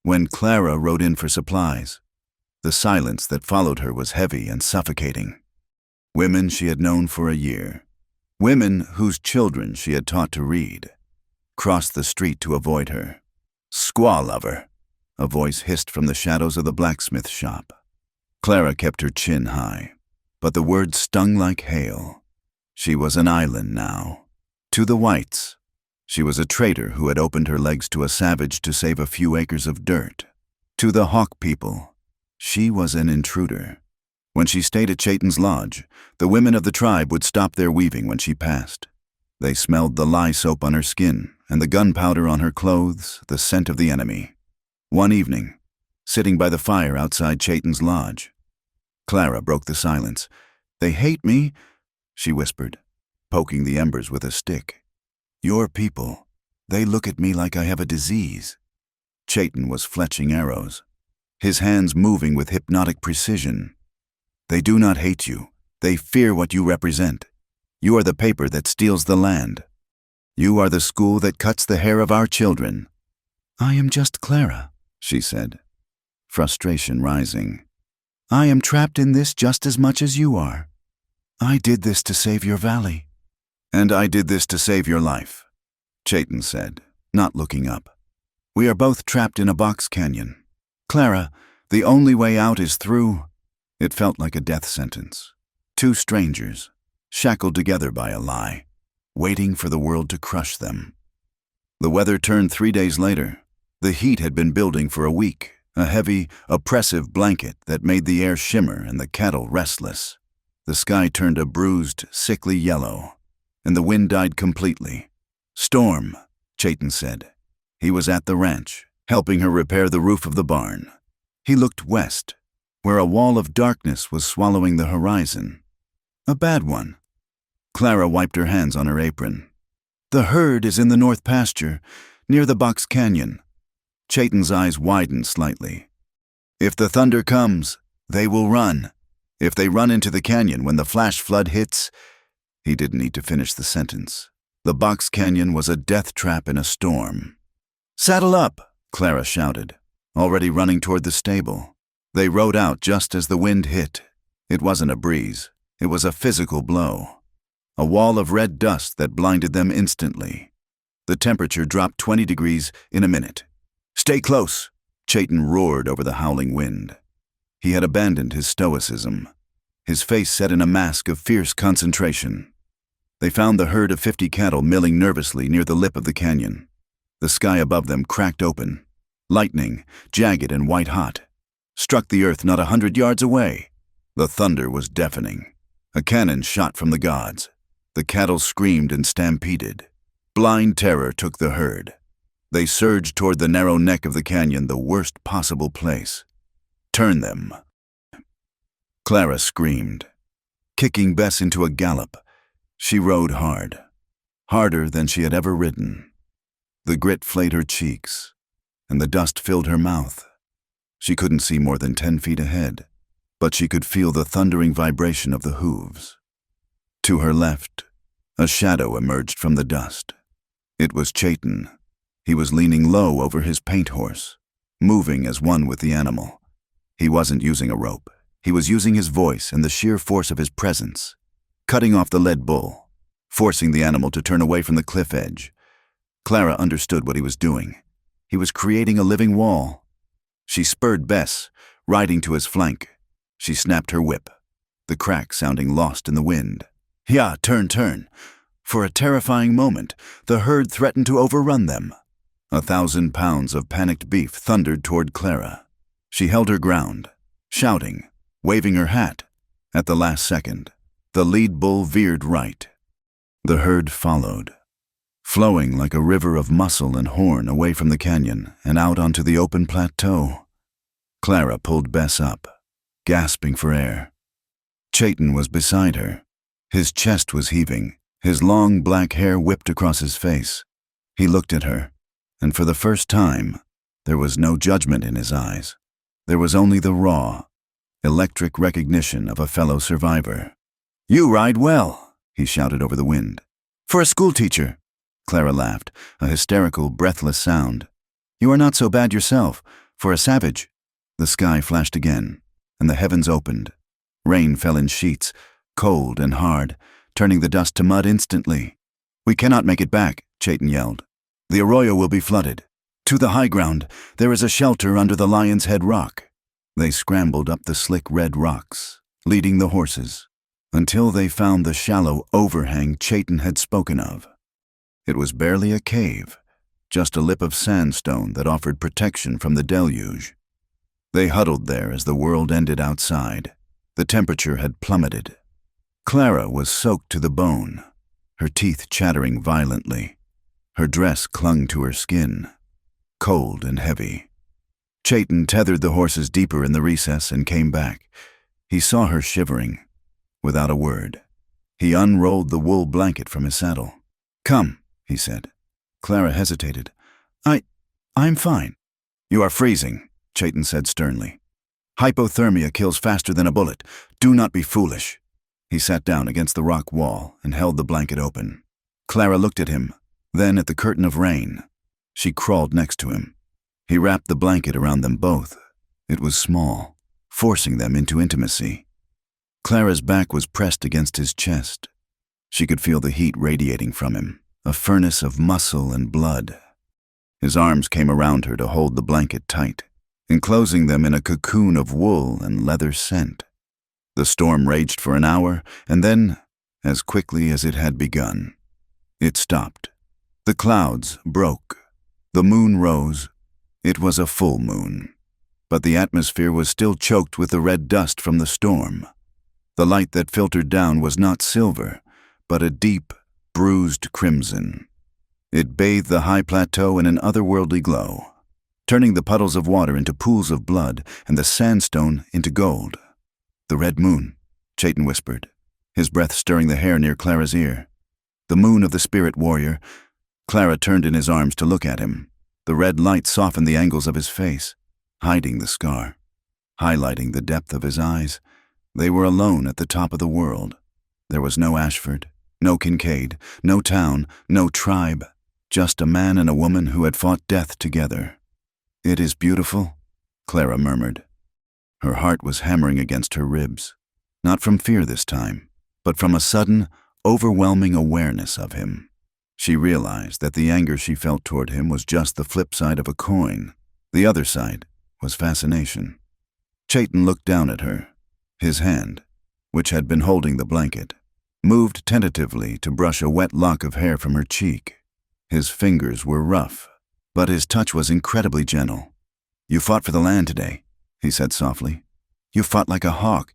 When Clara rode in for supplies, the silence that followed her was heavy and suffocating. Women she had known for a year, women whose children she had taught to read, crossed the street to avoid her. "Squaw lover," a voice hissed from the shadows of the blacksmith shop. Clara kept her chin high, but the words stung like hail. She was an island now. To the whites, she was a traitor who had opened her legs to a savage to save a few acres of dirt. To the Hawk people, she was an intruder. When she stayed at Chayton's lodge, the women of the tribe would stop their weaving when she passed. They smelled the lye soap on her skin and the gunpowder on her clothes the scent of the enemy. One evening, sitting by the fire outside Chayton's lodge, Clara broke the silence. "They hate me," she whispered, poking the embers with a stick. "Your people, they look at me like I have a disease." Chayton was fletching arrows, his hands moving with hypnotic precision. "They do not hate you. They fear what you represent. You are the paper that steals the land. You are the school that cuts the hair of our children." "I am just Clara," she said, frustration rising. "I am trapped in this just as much as you are. I did this to save your valley." "And I did this to save your life," Chayton said, not looking up. "We are both trapped in a box canyon. Clara, the only way out is through." It felt like a death sentence. Two strangers, shackled together by a lie, waiting for the world to crush them. The weather turned 3 days later. The heat had been building for a week, a heavy, oppressive blanket that made the air shimmer and the cattle restless. The sky turned a bruised, sickly yellow, and the wind died completely. "Storm," Chayton said. He was at the ranch, helping her repair the roof of the barn. He looked west, where a wall of darkness was swallowing the horizon. "A bad one." Clara wiped her hands on her apron. "The herd is in the north pasture, near the box canyon." Chayton's eyes widened slightly. "If the thunder comes, they will run. If they run into the canyon when the flash flood hits..." He didn't need to finish the sentence. The box canyon was a death trap in a storm. "Saddle up," Clara shouted, already running toward the stable. They rode out just as the wind hit. It wasn't a breeze. It was a physical blow. A wall of red dust that blinded them instantly. The temperature dropped 20 degrees in a minute. "Stay close," Chayton roared over the howling wind. He had abandoned his stoicism, his face set in a mask of fierce concentration. They found the herd of 50 cattle milling nervously near the lip of the canyon. The sky above them cracked open. Lightning, jagged and white-hot, struck the earth not 100 yards away. The thunder was deafening. A cannon shot from the gods. The cattle screamed and stampeded. Blind terror took the herd. They surged toward the narrow neck of the canyon, the worst possible place. "Turn them." Clara screamed, kicking Bess into a gallop. She rode hard, harder than she had ever ridden. The grit flayed her cheeks, and the dust filled her mouth. She couldn't see more than 10 feet ahead, but she could feel the thundering vibration of the hooves. To her left, a shadow emerged from the dust. It was Chayton. He was leaning low over his paint horse, moving as one with the animal. He wasn't using a rope. He was using his voice and the sheer force of his presence, cutting off the lead bull, forcing the animal to turn away from the cliff edge. Clara understood what he was doing. He was creating a living wall. She spurred Bess, riding to his flank. She snapped her whip, the crack sounding lost in the wind. "Yeah, turn." For a terrifying moment, the herd threatened to overrun them. 1,000 pounds of panicked beef thundered toward Clara. She held her ground, shouting, waving her hat. At the last second, the lead bull veered right. The herd followed, flowing like a river of muscle and horn away from the canyon and out onto the open plateau. Clara pulled Bess up, gasping for air. Chayton was beside her. His chest was heaving, his long black hair whipped across his face. He looked at her, and for the first time, there was no judgment in his eyes. There was only the raw, electric recognition of a fellow survivor. "You ride well," he shouted over the wind. "For a schoolteacher." Clara laughed, a hysterical, breathless sound. "You are not so bad yourself, for a savage." The sky flashed again, and the heavens opened. Rain fell in sheets, cold and hard, turning the dust to mud instantly. "We cannot make it back," Chayton yelled. "The arroyo will be flooded. To the high ground, there is a shelter under the Lion's Head rock." They scrambled up the slick red rocks, leading the horses, until they found the shallow overhang Chayton had spoken of. It was barely a cave, just a lip of sandstone that offered protection from the deluge. They huddled there as the world ended outside. The temperature had plummeted. Clara was soaked to the bone, her teeth chattering violently. Her dress clung to her skin, cold and heavy. Chayton tethered the horses deeper in the recess and came back. He saw her shivering. Without a word, he unrolled the wool blanket from his saddle. "Come," he said. Clara hesitated. I'm fine." "You are freezing," Chayton said sternly. "Hypothermia kills faster than a bullet. Do not be foolish." He sat down against the rock wall and held the blanket open. Clara looked at him, then at the curtain of rain. She crawled next to him. He wrapped the blanket around them both. It was small, forcing them into intimacy. Clara's back was pressed against his chest. She could feel the heat radiating from him, a furnace of muscle and blood. His arms came around her to hold the blanket tight, enclosing them in a cocoon of wool and leather scent. The storm raged for an hour, and then, as quickly as it had begun, it stopped. The clouds broke. The moon rose. It was a full moon, but the atmosphere was still choked with the red dust from the storm. The light that filtered down was not silver, but a deep, bruised crimson. It bathed the high plateau in an otherworldly glow, turning the puddles of water into pools of blood and the sandstone into gold. "The red moon," Chayton whispered, his breath stirring the hair near Clara's ear. "The moon of the spirit warrior." Clara turned in his arms to look at him. The red light softened the angles of his face, hiding the scar, highlighting the depth of his eyes. They were alone at the top of the world. There was no Ashford, no Kincaid, no town, no tribe, just a man and a woman who had fought death together. "It is beautiful," Clara murmured. Her heart was hammering against her ribs, not from fear this time, but from a sudden, overwhelming awareness of him. She realized that the anger she felt toward him was just the flip side of a coin. The other side was fascination. Chayton looked down at her. His hand, which had been holding the blanket, moved tentatively to brush a wet lock of hair from her cheek. His fingers were rough, but his touch was incredibly gentle. "You fought for the land today," he said softly. "You fought like a hawk."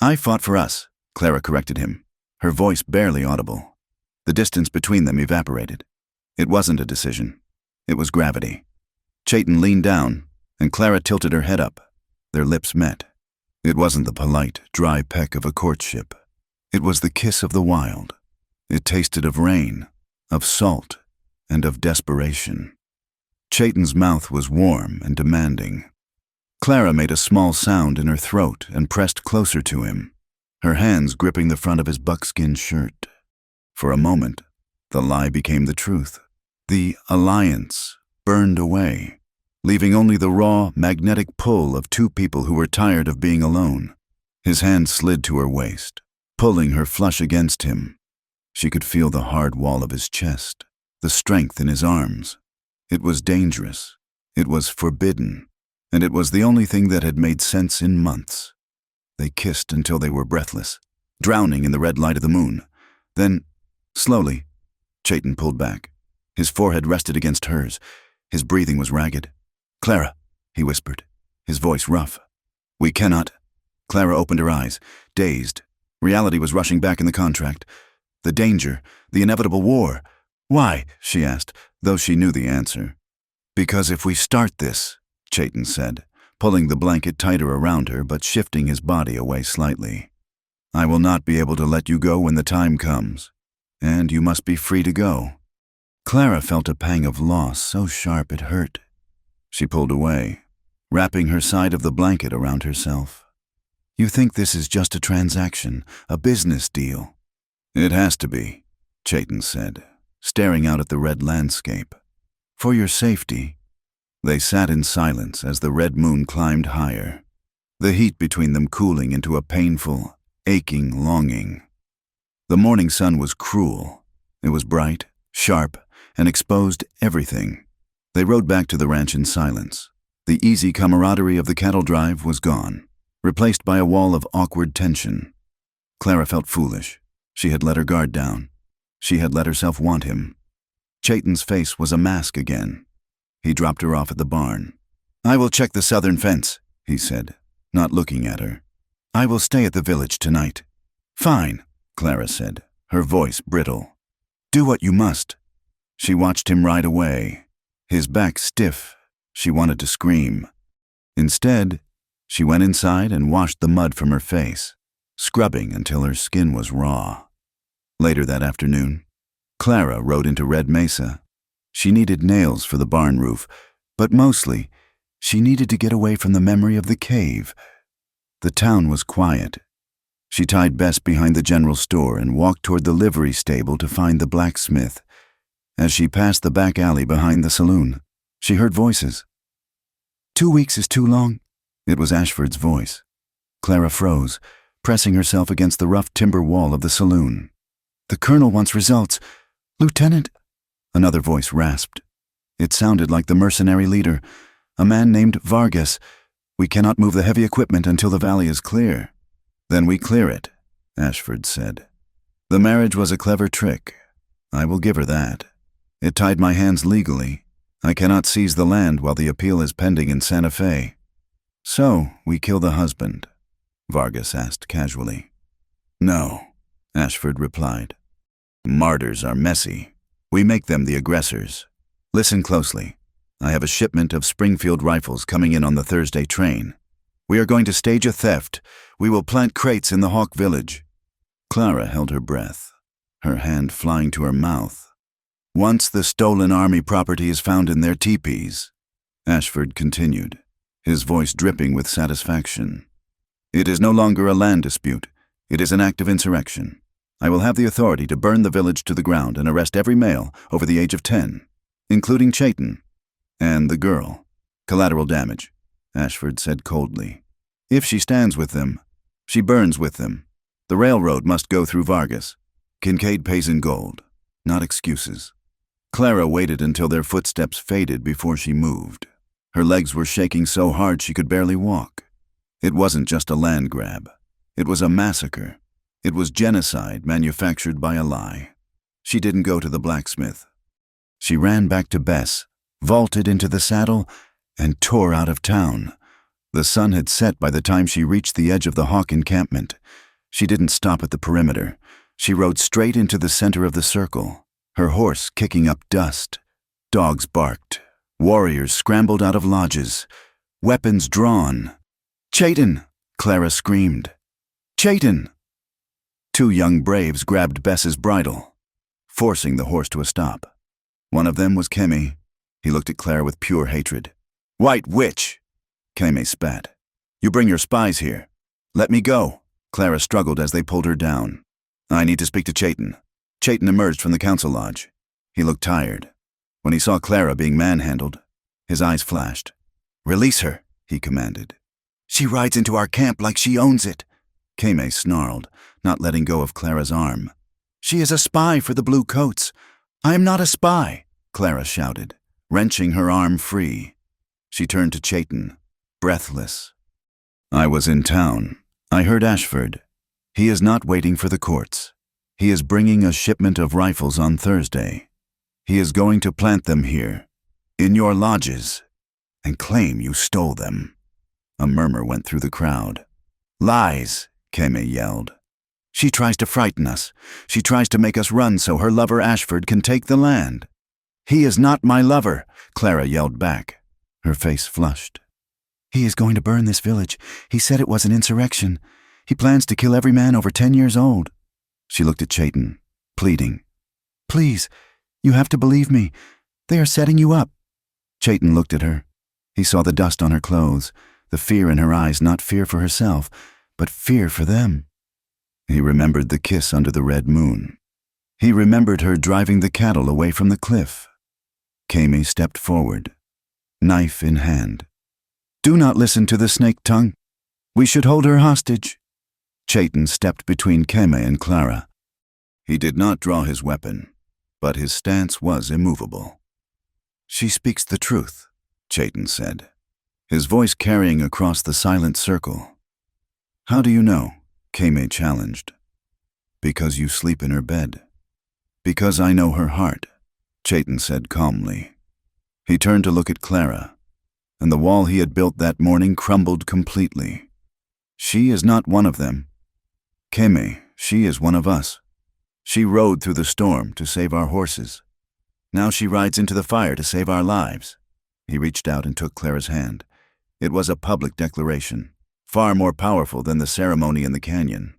"I fought for us," Clara corrected him, her voice barely audible. The distance between them evaporated. It wasn't a decision. It was gravity. Chayton leaned down, and Clara tilted her head up. Their lips met. It wasn't the polite, dry peck of a courtship. It was the kiss of the wild. It tasted of rain, of salt, and of desperation. Chayton's mouth was warm and demanding. Clara made a small sound in her throat and pressed closer to him, her hands gripping the front of his buckskin shirt. For a moment, the lie became the truth. The alliance burned away, leaving only the raw, magnetic pull of two people who were tired of being alone. His hand slid to her waist, pulling her flush against him. She could feel the hard wall of his chest, the strength in his arms. It was dangerous. It was forbidden. And it was the only thing that had made sense in months. They kissed until they were breathless, drowning in the red light of the moon. Then, slowly, Chayton pulled back. His forehead rested against hers. His breathing was ragged. "Clara," he whispered, his voice rough. "We cannot." Clara opened her eyes, dazed. Reality was rushing back in the contract. The danger, the inevitable war. "Why?" she asked, though she knew the answer. "Because if we start this," Chayton said, pulling the blanket tighter around her but shifting his body away slightly, "I will not be able to let you go when the time comes. And you must be free to go." Clara felt a pang of loss so sharp it hurt. She pulled away, wrapping her side of the blanket around herself. "You think this is just a transaction, a business deal?" "It has to be," Chayton said, staring out at the red landscape. "For your safety." They sat in silence as the red moon climbed higher, the heat between them cooling into a painful, aching longing. The morning sun was cruel. It was bright, sharp, and exposed everything. They rode back to the ranch in silence. The easy camaraderie of the cattle drive was gone, replaced by a wall of awkward tension. Clara felt foolish. She had let her guard down. She had let herself want him. Chayton's face was a mask again. He dropped her off at the barn. "I will check the southern fence," he said, not looking at her. "I will stay at the village tonight." "Fine," Clara said, her voice brittle. "Do what you must." She watched him ride away, his back stiff. She wanted to scream. Instead, she went inside and washed the mud from her face, scrubbing until her skin was raw. Later that afternoon, Clara rode into Red Mesa. She needed nails for the barn roof, but mostly, she needed to get away from the memory of the cave. The town was quiet. She tied Bess behind the general store and walked toward the livery stable to find the blacksmith. As she passed the back alley behind the saloon, she heard voices. 2 weeks is too long. It was Ashford's voice. Clara froze, pressing herself against the rough timber wall of the saloon. The colonel wants results. Lieutenant. Another voice rasped. It sounded like the mercenary leader, a man named Vargas. We cannot move the heavy equipment until the valley is clear. Then we clear it, Ashford said. The marriage was a clever trick. I will give her that. It tied my hands legally. I cannot seize the land while the appeal is pending in Santa Fe. So, we kill the husband? Vargas asked casually. No, Ashford replied. Martyrs are messy. We make them the aggressors. Listen closely. I have a shipment of Springfield rifles coming in on the Thursday train. We are going to stage a theft. We will plant crates in the Hawk village. Clara held her breath, her hand flying to her mouth. Once the stolen army property is found in their teepees, Ashford continued, his voice dripping with satisfaction. It is no longer a land dispute. It is an act of insurrection. I will have the authority to burn the village to the ground and arrest every male over the age of 10, including Chayton, and the girl. Collateral damage, Ashford said coldly. If she stands with them, she burns with them. The railroad must go through Vargas. Kincaid pays in gold, not excuses. Clara waited until their footsteps faded before she moved. Her legs were shaking so hard she could barely walk. It wasn't just a land grab. It was a massacre. It was genocide manufactured by a lie. She didn't go to the blacksmith. She ran back to Bess, vaulted into the saddle, and tore out of town. The sun had set by the time she reached the edge of the Hawk encampment. She didn't stop at the perimeter. She rode straight into the center of the circle, her horse kicking up dust. Dogs barked. Warriors scrambled out of lodges, weapons drawn. Chayton! Clara screamed. Chayton! 2 young braves grabbed Bess's bridle, forcing the horse to a stop. One of them was Kemi. He looked at Clara with pure hatred. White witch! Kemi spat. You bring your spies here. Let me go. Clara struggled as they pulled her down. I need to speak to Chayton. Chayton emerged from the council lodge. He looked tired. When he saw Clara being manhandled, his eyes flashed. Release her, he commanded. She rides into our camp like she owns it. Kemi snarled, not letting go of Clara's arm. She is a spy for the Blue Coats. I am not a spy, Clara shouted, wrenching her arm free. She turned to Chayton, breathless. I was in town. I heard Ashford. He is not waiting for the courts. He is bringing a shipment of rifles on Thursday. He is going to plant them here, in your lodges, and claim you stole them. A murmur went through the crowd. Lies, Kemi yelled. She tries to frighten us. She tries to make us run so her lover Ashford can take the land. He is not my lover, Clara yelled back. Her face flushed. He is going to burn this village. He said it was an insurrection. He plans to kill every man over 10 years old. She looked at Chayton, pleading. Please, you have to believe me. They are setting you up. Chayton looked at her. He saw the dust on her clothes, the fear in her eyes, not fear for herself, but fear for them. He remembered the kiss under the red moon. He remembered her driving the cattle away from the cliff. Kemi stepped forward, knife in hand. Do not listen to the snake tongue. We should hold her hostage. Chayton stepped between Kemi and Clara. He did not draw his weapon, but his stance was immovable. She speaks the truth, Chayton said, his voice carrying across the silent circle. How do you know? Kemi challenged. Because you sleep in her bed. Because I know her heart, Chayton said calmly. He turned to look at Clara, and the wall he had built that morning crumbled completely. She is not one of them. Kemi, she is one of us. She rode through the storm to save our horses. Now she rides into the fire to save our lives." He reached out and took Clara's hand. It was a public declaration, far more powerful than the ceremony in the canyon.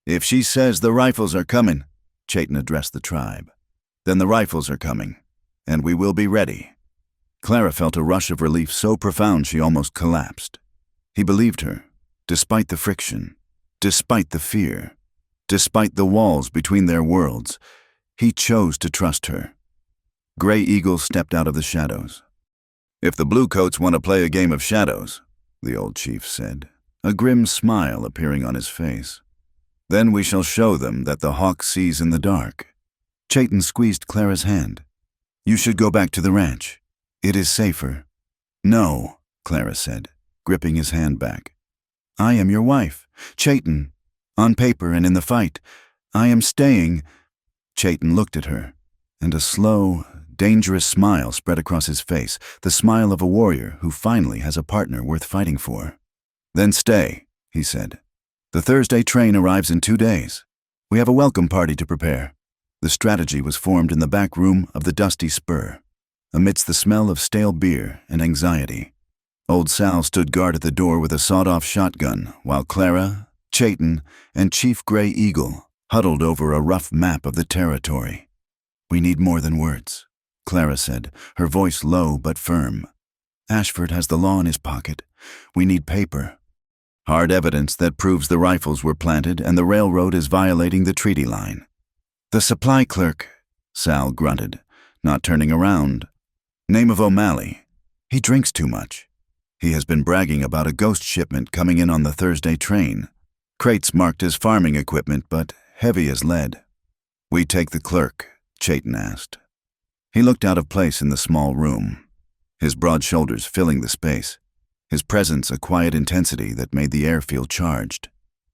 "If she says the rifles are coming," Chayton addressed the tribe, "then the rifles are coming, and we will be ready." Clara felt a rush of relief so profound she almost collapsed. He believed her, despite the friction, despite the fear, despite the walls between their worlds. He chose to trust her. Gray Eagle stepped out of the shadows. "If the Bluecoats want to play a game of shadows," the old chief said, a grim smile appearing on his face, "then we shall show them that the hawk sees in the dark." Chayton squeezed Clara's hand. "You should go back to the ranch. It is safer." "No," Clara said, gripping his hand back. "I am your wife, Chayton. On paper and in the fight, I am staying." Chayton looked at her, and a slow, dangerous smile spread across his face, the smile of a warrior who finally has a partner worth fighting for. "Then stay," he said. "The Thursday train arrives in 2 days. We have a welcome party to prepare." The strategy was formed in the back room of the Dusty Spur, amidst the smell of stale beer and anxiety. Old Sal stood guard at the door with a sawed-off shotgun, while Clara, Chayton, and Chief Gray Eagle huddled over a rough map of the territory. "We need more than words," Clara said, her voice low but firm. "Ashford has the law in his pocket. We need paper. Hard evidence that proves the rifles were planted and the railroad is violating the treaty line." "The supply clerk," Sal grunted, not turning around. "Name of O'Malley. He drinks too much. He has been bragging about a ghost shipment coming in on the Thursday train. Crates marked as farming equipment, but heavy as lead." "We take the clerk?" Chayton asked. He looked out of place in the small room, his broad shoulders filling the space, his presence a quiet intensity that made the air feel charged.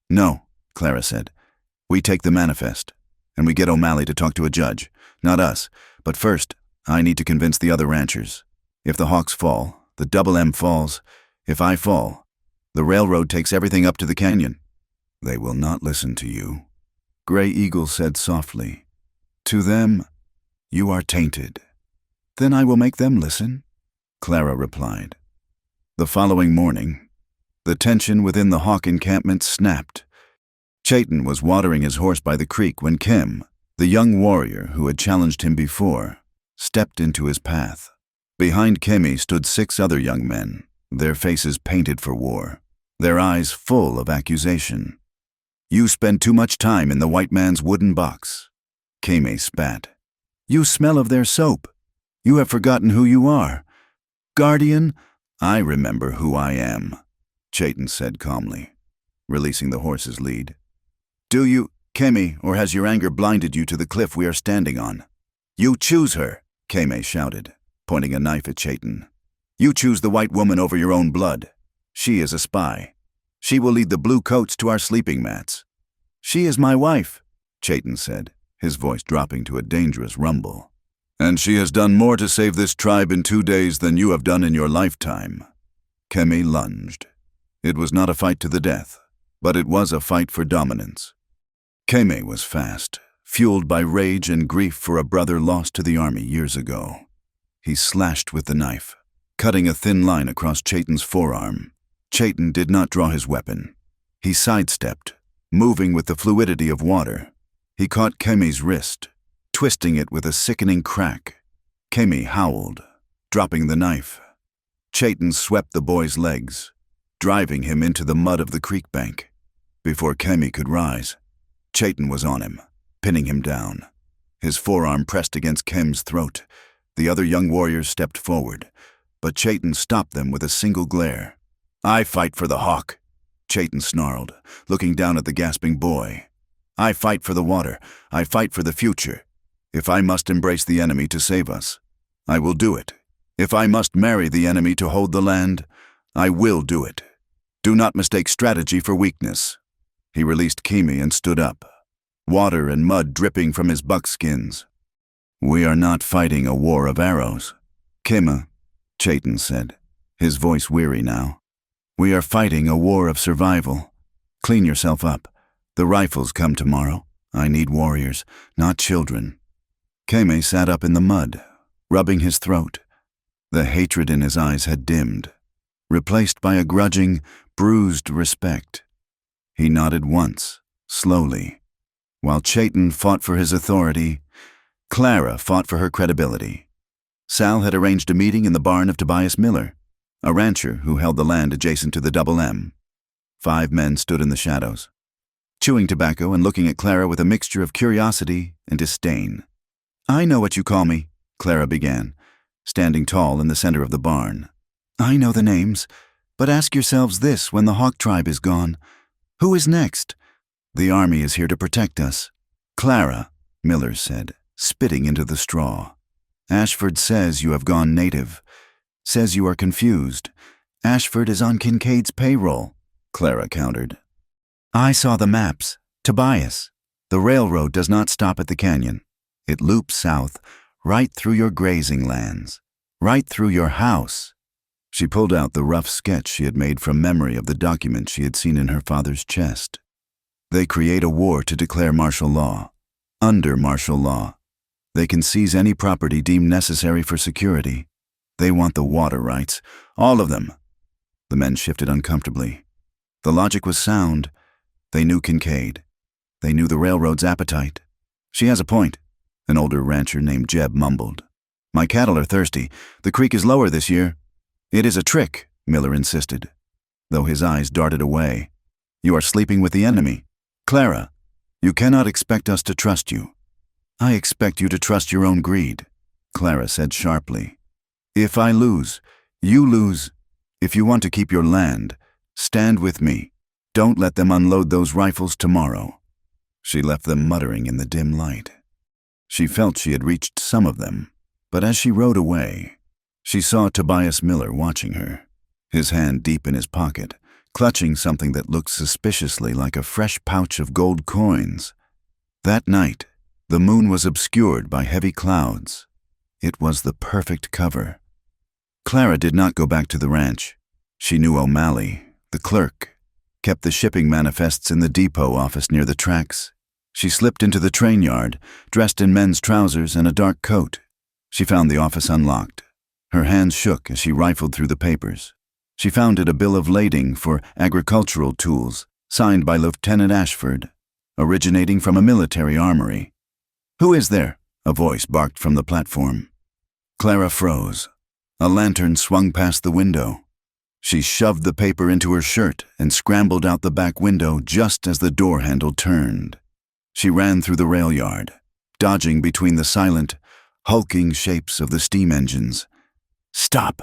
"No," Clara said. "We take the manifest, and we get O'Malley to talk to a judge. Not us, but first, I need to convince the other ranchers. If the Hawks fall, the Double M falls. If I fall, the railroad takes everything up to the canyon." "They will not listen to you," Gray Eagle said softly. "To them, you are tainted." "Then I will make them listen," Clara replied. The following morning, the tension within the Hawk encampment snapped. Chayton was watering his horse by the creek when Kim, the young warrior who had challenged him before, stepped into his path. Behind Kimmy stood 6 other young men, their faces painted for war, their eyes full of accusation. "You spend too much time in the white man's wooden box." Kimmy spat. "You smell of their soap. You have forgotten who you are. Guardian?" "I remember who I am," Chayton said calmly, releasing the horse's lead. "Do you, Kimmy, or has your anger blinded you to the cliff we are standing on?" "You choose her," Kimmy shouted, pointing a knife at Chayton. "You choose the white woman over your own blood. She is a spy. She will lead the Bluecoats to our sleeping mats." "She is my wife," Chayton said, his voice dropping to a dangerous rumble. "And she has done more to save this tribe in 2 days than you have done in your lifetime." Kimmy lunged. It was not a fight to the death, but it was a fight for dominance. Kimmy was fast, fueled by rage and grief for a brother lost to the army years ago. He slashed with the knife, cutting a thin line across Chayton's forearm. Chayton did not draw his weapon. He sidestepped, moving with the fluidity of water. He caught Kimmy's wrist, twisting it with a sickening crack. Kimmy howled, dropping the knife. Chayton swept the boy's legs, driving him into the mud of the creek bank. Before Kimmy could rise, Chayton was on him, pinning him down. His forearm pressed against Kim's throat. The other young warriors stepped forward, but Chayton stopped them with a single glare. "I fight for the Hawk," Chayton snarled, looking down at the gasping boy. "I fight for the water. I fight for the future. If I must embrace the enemy to save us, I will do it. If I must marry the enemy to hold the land, I will do it. Do not mistake strategy for weakness." He released Kimmy and stood up, water and mud dripping from his buckskins. "We are not fighting a war of arrows, Kimmy," Chayton said, his voice weary now. "We are fighting a war of survival. Clean yourself up. The rifles come tomorrow. I need warriors, not children." Kimmy sat up in the mud, rubbing his throat. The hatred in his eyes had dimmed, replaced by a grudging, bruised respect. He nodded once, slowly. While Chayton fought for his authority, Clara fought for her credibility. Sal had arranged a meeting in the barn of Tobias Miller, a rancher who held the land adjacent to the Double M. 5 men stood in the shadows, chewing tobacco and looking at Clara with a mixture of curiosity and disdain. "I know what you call me," Clara began, standing tall in the center of the barn. "I know the names, but ask yourselves this when the Hawk tribe is gone. Who is next? The army is here to protect us." "Clara," Miller said, spitting into the straw. "Ashford says you have gone native, says you are confused. Ashford is on Kincaid's payroll," Clara countered. "I saw the maps. Tobias, the railroad does not stop at the canyon. It loops south, right through your grazing lands, right through your house." She pulled out the rough sketch she had made from memory of the document she had seen in her father's chest. "They create a war to declare martial law. Under martial law, they can seize any property deemed necessary for security. They want the water rights, all of them." The men shifted uncomfortably. The logic was sound. They knew Kincaid. They knew the railroad's appetite. "She has a point," an older rancher named Jeb mumbled. "My cattle are thirsty. The creek is lower this year." "It is a trick," Miller insisted, though his eyes darted away. "You are sleeping with the enemy. Clara, you cannot expect us to trust you." "I expect you to trust your own greed," Clara said sharply. "If I lose, you lose. If you want to keep your land, stand with me. Don't let them unload those rifles tomorrow." She left them muttering in the dim light. She felt she had reached some of them, but as she rode away, she saw Tobias Miller watching her, his hand deep in his pocket, clutching something that looked suspiciously like a fresh pouch of gold coins. That night, the moon was obscured by heavy clouds. It was the perfect cover. Clara did not go back to the ranch. She knew O'Malley, the clerk, kept the shipping manifests in the depot office near the tracks. She slipped into the train yard, dressed in men's trousers and a dark coat. She found the office unlocked. Her hands shook as she rifled through the papers. She found it a bill of lading for agricultural tools, signed by Lieutenant Ashford, originating from a military armory. "Who is there?" a voice barked from the platform. Clara froze. A lantern swung past the window. She shoved the paper into her shirt and scrambled out the back window just as the door handle turned. She ran through the rail yard, dodging between the silent, hulking shapes of the steam engines. "Stop!"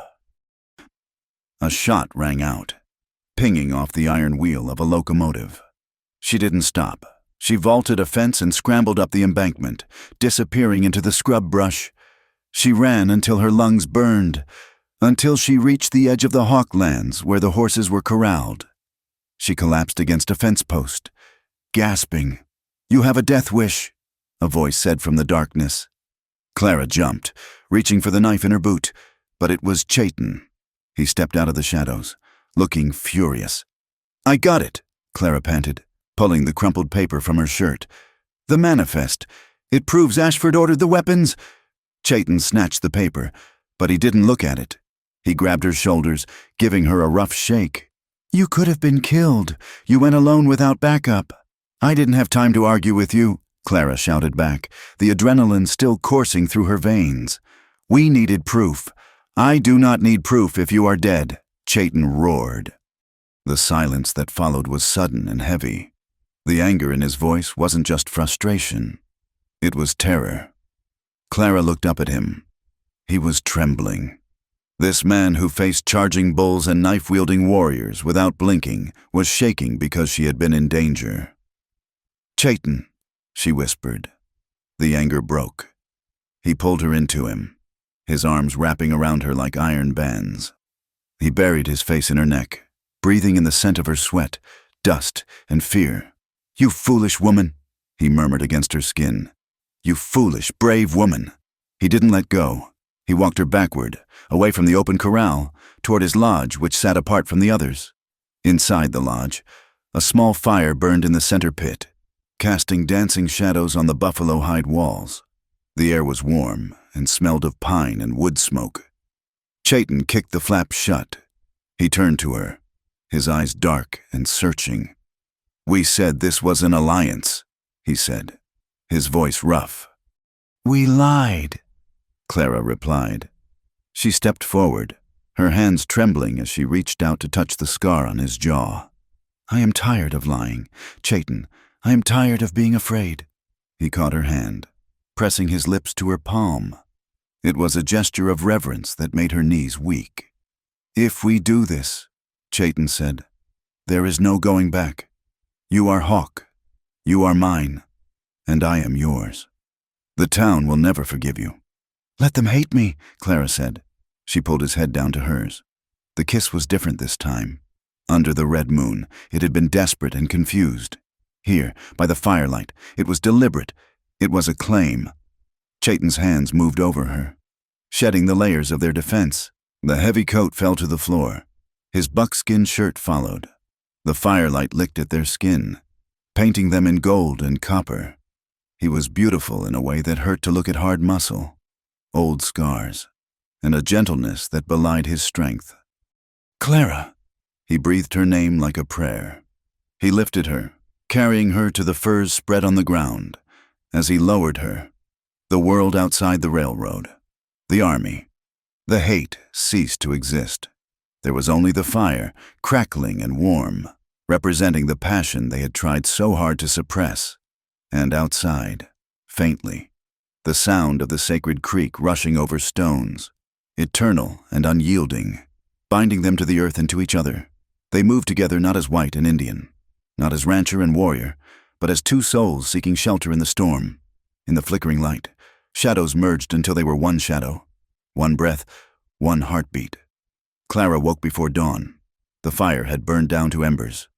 A shot rang out, pinging off the iron wheel of a locomotive. She didn't stop. She vaulted a fence and scrambled up the embankment, disappearing into the scrub brush. She ran until her lungs burned, until she reached the edge of the Hawklands where the horses were corralled. She collapsed against a fence post, gasping. "You have a death wish," a voice said from the darkness. Clara jumped, reaching for the knife in her boot, but it was Chayton. He stepped out of the shadows, looking furious. "I got it," Clara panted, pulling the crumpled paper from her shirt. "The manifest. It proves Ashford ordered the weapons." Chayton snatched the paper, but he didn't look at it. He grabbed her shoulders, giving her a rough shake. "You could have been killed. You went alone without backup." "I didn't have time to argue with you," Clara shouted back, the adrenaline still coursing through her veins. "We needed proof. I do not need proof if you are dead," Chayton roared. The silence that followed was sudden and heavy. The anger in his voice wasn't just frustration. It was terror. Clara looked up at him. He was trembling. This man who faced charging bulls and knife-wielding warriors without blinking was shaking because she had been in danger. "Chayton," she whispered. The anger broke. He pulled her into him, his arms wrapping around her like iron bands. He buried his face in her neck, breathing in the scent of her sweat, dust, and fear. "You foolish woman," he murmured against her skin. "You foolish, brave woman." He didn't let go. He walked her backward, away from the open corral, toward his lodge, which sat apart from the others. Inside the lodge, a small fire burned in the center pit, casting dancing shadows on the buffalo hide walls. The air was warm and smelled of pine and wood smoke. Chayton kicked the flap shut. He turned to her, his eyes dark and searching. "We said this was an alliance," he said, his voice rough. "We lied," Clara replied. She stepped forward, her hands trembling as she reached out to touch the scar on his jaw. "I am tired of lying, Chayton. I am tired of being afraid." He caught her hand, pressing his lips to her palm. It was a gesture of reverence that made her knees weak. "If we do this," Chayton said, "there is no going back. You are Hawk. You are mine. And I am yours. The town will never forgive you." "Let them hate me," Clara said. She pulled his head down to hers. The kiss was different this time. Under the red moon, it had been desperate and confused. Here, by the firelight, it was deliberate. It was a claim. Chayton's hands moved over her, shedding the layers of their defense. The heavy coat fell to the floor. His buckskin shirt followed. The firelight licked at their skin, painting them in gold and copper. He was beautiful in a way that hurt to look at hard muscle, old scars, and a gentleness that belied his strength. "Clara!" He breathed her name like a prayer. He lifted her, carrying her to the furs spread on the ground. As he lowered her, the world outside the railroad, the army, the hate ceased to exist. There was only the fire, crackling and warm, representing the passion they had tried so hard to suppress. And outside, faintly, the sound of the sacred creek rushing over stones, eternal and unyielding, binding them to the earth and to each other. They moved together not as white and Indian, not as rancher and warrior, but as two souls seeking shelter in the storm. In the flickering light, shadows merged until they were one shadow, one breath, one heartbeat. Clara woke before dawn. The fire had burned down to embers.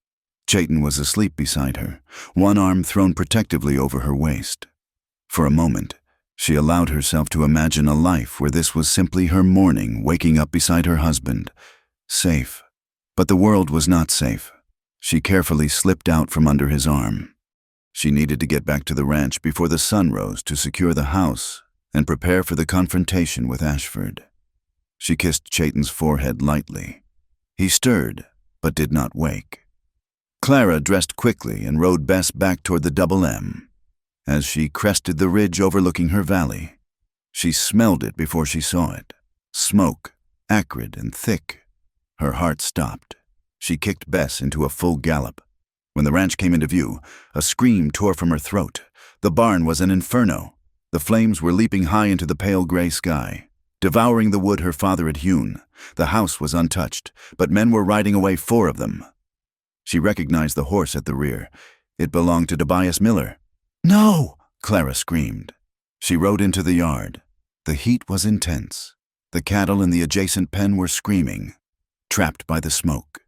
Chayton was asleep beside her, one arm thrown protectively over her waist. For a moment, she allowed herself to imagine a life where this was simply her morning, waking up beside her husband. Safe. But the world was not safe. She carefully slipped out from under his arm. She needed to get back to the ranch before the sun rose to secure the house and prepare for the confrontation with Ashford. She kissed Chayton's forehead lightly. He stirred, but did not wake. Clara dressed quickly and rode Bess back toward the Double M. As she crested the ridge overlooking her valley, she smelled it before she saw it. Smoke, acrid and thick. Her heart stopped. She kicked Bess into a full gallop. When the ranch came into view, a scream tore from her throat. The barn was an inferno. The flames were leaping high into the pale gray sky, devouring the wood her father had hewn. The house was untouched, but men were riding away, 4 of them. She recognized the horse at the rear. It belonged to Tobias Miller. "No!" Clara screamed. She rode into the yard. The heat was intense. The cattle in the adjacent pen were screaming, trapped by the smoke.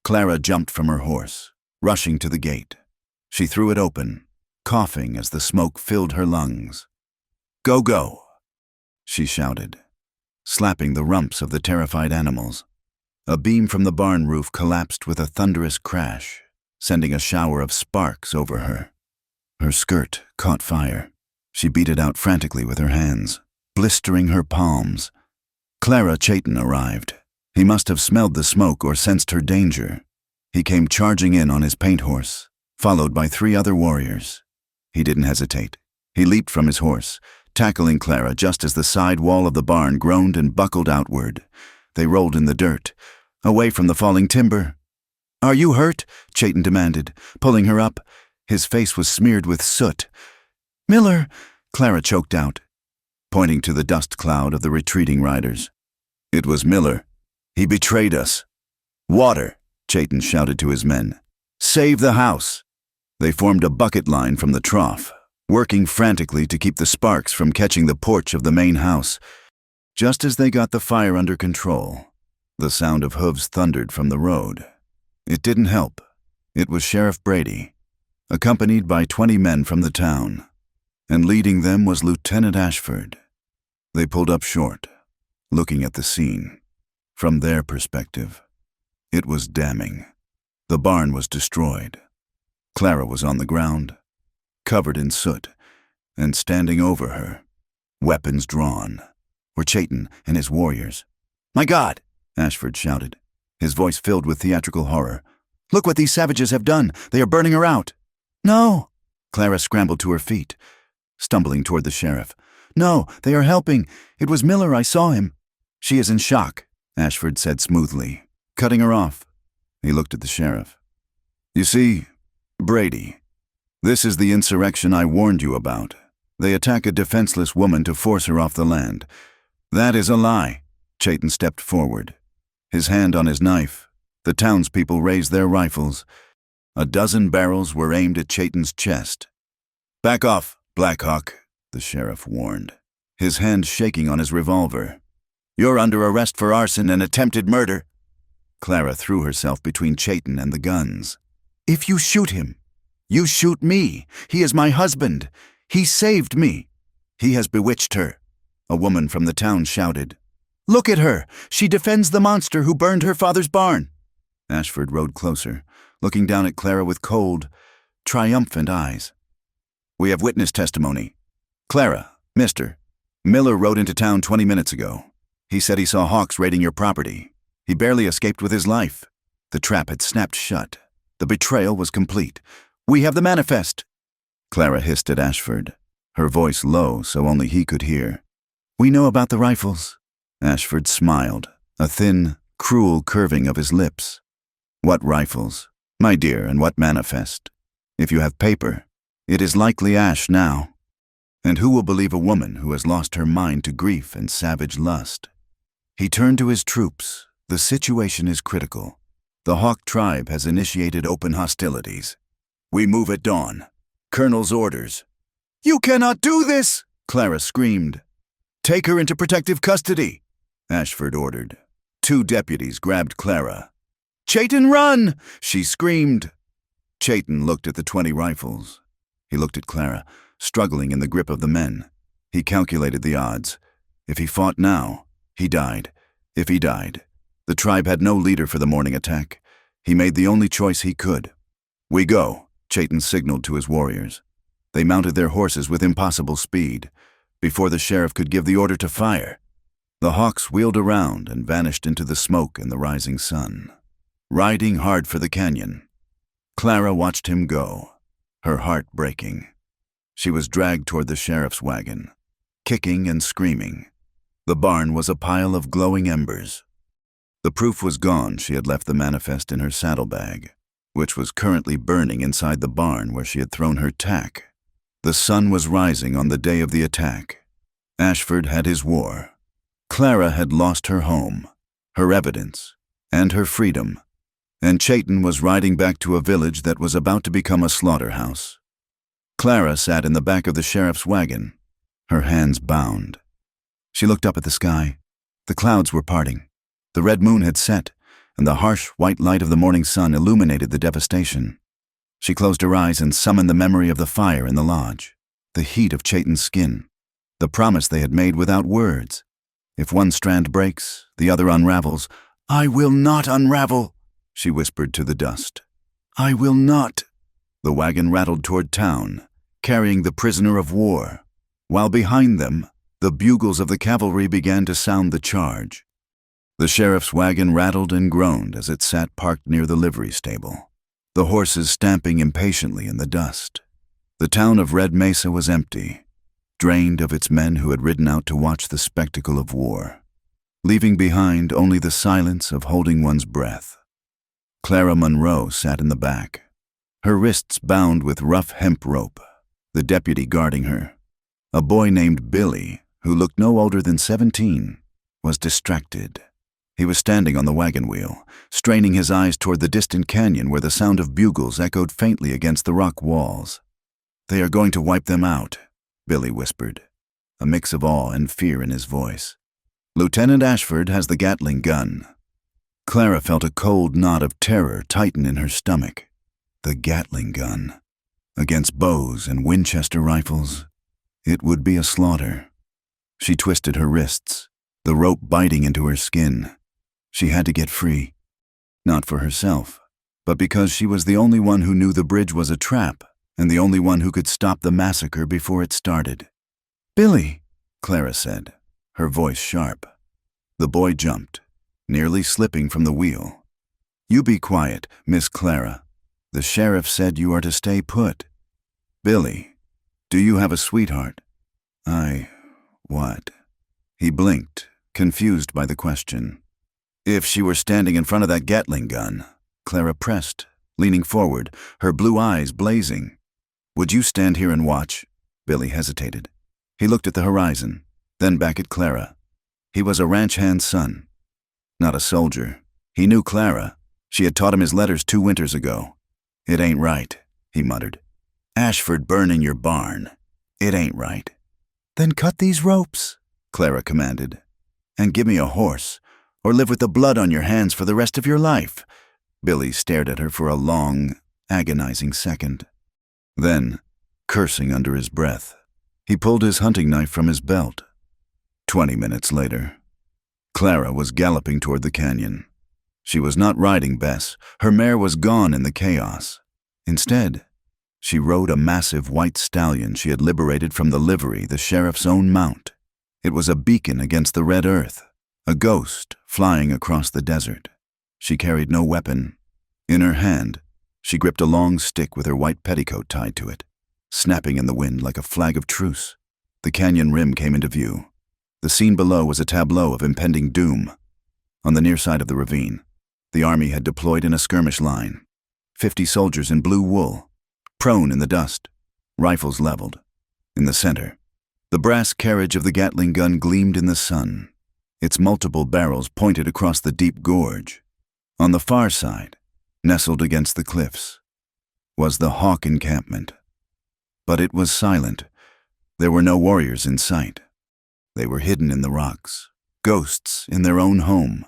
Clara jumped from her horse, rushing to the gate. She threw it open, coughing as the smoke filled her lungs. "Go, go!" she shouted, slapping the rumps of the terrified animals. A beam from the barn roof collapsed with a thunderous crash, sending a shower of sparks over her. Her skirt caught fire. She beat it out frantically with her hands, blistering her palms. Clara Chayton arrived. He must have smelled the smoke or sensed her danger. He came charging in on his paint horse, followed by 3 other warriors. He didn't hesitate. He leaped from his horse, tackling Clara just as the side wall of the barn groaned and buckled outward. They rolled in the dirt, away from the falling timber. "Are you hurt?" Chayton demanded, pulling her up. His face was smeared with soot. "Miller," Clara choked out, pointing to the dust cloud of the retreating riders. It was Miller. He betrayed us. "Water!" Chayton shouted to his men. "Save the house!" They formed a bucket line from the trough, working frantically to keep the sparks from catching the porch of the main house. Just as they got the fire under control, the sound of hooves thundered from the road. It didn't help. It was Sheriff Brady, accompanied by 20 men from the town, and leading them was Lieutenant Ashford. They pulled up short, looking at the scene. From their perspective, it was damning. The barn was destroyed. Clara was on the ground, covered in soot, and standing over her, weapons drawn, were Chayton and his warriors. "My God!" Ashford shouted, his voice filled with theatrical horror. "Look what these savages have done! They are burning her out!" "No!" Clara scrambled to her feet, stumbling toward the sheriff. "No, they are helping. It was Miller, I saw him." "She is in shock," Ashford said smoothly, cutting her off. He looked at the sheriff. "You see, Brady, this is the insurrection I warned you about. They attack a defenseless woman to force her off the land. That is a lie." Chayton stepped forward, his hand on his knife. The townspeople raised their rifles. A dozen barrels were aimed at Chayton's chest. "Back off, Blackhawk," the sheriff warned, his hand shaking on his revolver. "You're under arrest for arson and attempted murder." Clara threw herself between Chayton and the guns. "If you shoot him, you shoot me. He is my husband. He saved me." "He has bewitched her," a woman from the town shouted. "Look at her. She defends the monster who burned her father's barn." Ashford rode closer, looking down at Clara with cold, triumphant eyes. "We have witness testimony. Clara, Mr. Miller rode into town 20 minutes ago. He said he saw hawks raiding your property. He barely escaped with his life. The trap had snapped shut. The betrayal was complete. We have the manifest." Clara hissed at Ashford, her voice low so only he could hear. "We know about the rifles." Ashford smiled, a thin, cruel curving of his lips. "What rifles, my dear, and what manifest? If you have paper, it is likely ash now. And who will believe a woman who has lost her mind to grief and savage lust?" He turned to his troops. "The situation is critical. The Hawk tribe has initiated open hostilities. We move at dawn. Colonel's orders." "You cannot do this!" Clara screamed. "Take her into protective custody," Ashford ordered. 2 deputies grabbed Clara. "Chayton, run!" she screamed. Chayton looked at the 20 rifles. He looked at Clara, struggling in the grip of the men. He calculated the odds. If he fought now, he died. If he died, the tribe had no leader for the morning attack. He made the only choice he could. "We go," Chayton signaled to his warriors. They mounted their horses with impossible speed. Before the sheriff could give the order to fire, the hawks wheeled around and vanished into the smoke and the rising sun, riding hard for the canyon. Clara watched him go, her heart breaking. She was dragged toward the sheriff's wagon, kicking and screaming. The barn was a pile of glowing embers. The proof was gone. She had left the manifest in her saddlebag, which was currently burning inside the barn where she had thrown her tack. The sun was rising on the day of the attack. Ashford had his war. Clara had lost her home, her evidence, and her freedom. And Chayton was riding back to a village that was about to become a slaughterhouse. Clara sat in the back of the sheriff's wagon, her hands bound. She looked up at the sky. The clouds were parting. The red moon had set, and the harsh white light of the morning sun illuminated the devastation. She closed her eyes and summoned the memory of the fire in the lodge, the heat of Chayton's skin, the promise they had made without words. If one strand breaks, the other unravels. "I will not unravel," she whispered to the dust. "I will not." The wagon rattled toward town, carrying the prisoner of war, while behind them, the bugles of the cavalry began to sound the charge. The sheriff's wagon rattled and groaned as it sat parked near the livery stable, the horses stamping impatiently in the dust. The town of Red Mesa was empty, drained of its men who had ridden out to watch the spectacle of war, leaving behind only the silence of holding one's breath. Clara Monroe sat in the back, her wrists bound with rough hemp rope, the deputy guarding her. A boy named Billy, who looked no older than 17, was distracted. He was standing on the wagon wheel, straining his eyes toward the distant canyon where the sound of bugles echoed faintly against the rock walls. "They are going to wipe them out," Billy whispered, a mix of awe and fear in his voice. "Lieutenant Ashford has the Gatling gun." Clara felt a cold knot of terror tighten in her stomach. The Gatling gun. Against bows and Winchester rifles, it would be a slaughter. She twisted her wrists, the rope biting into her skin. She had to get free. Not for herself, but because she was the only one who knew the bridge was a trap and the only one who could stop the massacre before it started. "Billy," Clara said, her voice sharp. The boy jumped, nearly slipping from the wheel. "You be quiet, Miss Clara. The sheriff said you are to stay put." "Billy, do you have a sweetheart?" What?" He blinked, confused by the question. If she were standing in front of that Gatling gun, Clara pressed, leaning forward, her blue eyes blazing. "Would you stand here and watch?" Billy hesitated. He looked at the horizon, then back at Clara. He was a ranch hand's son, not a soldier. He knew Clara. She had taught him his letters 2 winters ago. "It ain't right," he muttered. "Ashford burning your barn. It ain't right." "Then cut these ropes," Clara commanded. "And give me a horse, or live with the blood on your hands for the rest of your life." Billy stared at her for a long, agonizing second. Then, cursing under his breath, he pulled his hunting knife from his belt. 20 minutes later, Clara was galloping toward the canyon. She was not riding Bess. Her mare was gone in the chaos. Instead, she rode a massive white stallion she had liberated from the livery, the sheriff's own mount. It was a beacon against the red earth, a ghost flying across the desert. She carried no weapon. In her hand, she gripped a long stick with her white petticoat tied to it, snapping in the wind like a flag of truce. The canyon rim came into view. The scene below was a tableau of impending doom. On the near side of the ravine, the army had deployed in a skirmish line. 50 soldiers in blue wool, prone in the dust, rifles leveled. In the center, the brass carriage of the Gatling gun gleamed in the sun. Its multiple barrels pointed across the deep gorge. On the far side, nestled against the cliffs, was the Hawk encampment. But it was silent. There were no warriors in sight. They were hidden in the rocks, ghosts in their own home.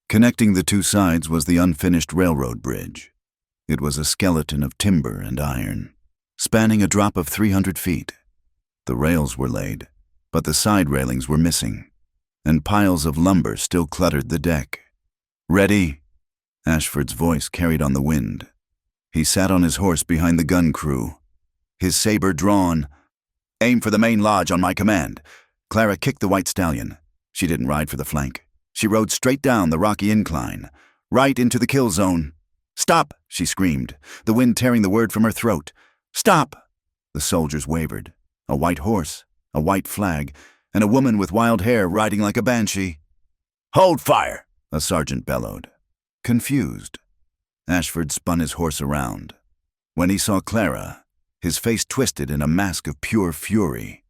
Connecting the 2 sides was the unfinished railroad bridge. It was a skeleton of timber and iron, spanning a drop of 300 feet. The rails were laid, but the side railings were missing, and piles of lumber still cluttered the deck. "Ready?" Ashford's voice carried on the wind. He sat on his horse behind the gun crew, his saber drawn. "Aim for the main lodge on my command." Clara kicked the white stallion. She didn't ride for the flank. She rode straight down the rocky incline, right into the kill zone. "Stop!" she screamed, the wind tearing the word from her throat. "Stop!" The soldiers wavered. A white horse, a white flag, and a woman with wild hair riding like a banshee. "Hold fire!" a sergeant bellowed. Confused, Ashford spun his horse around. When he saw Clara, his face twisted in a mask of pure fury.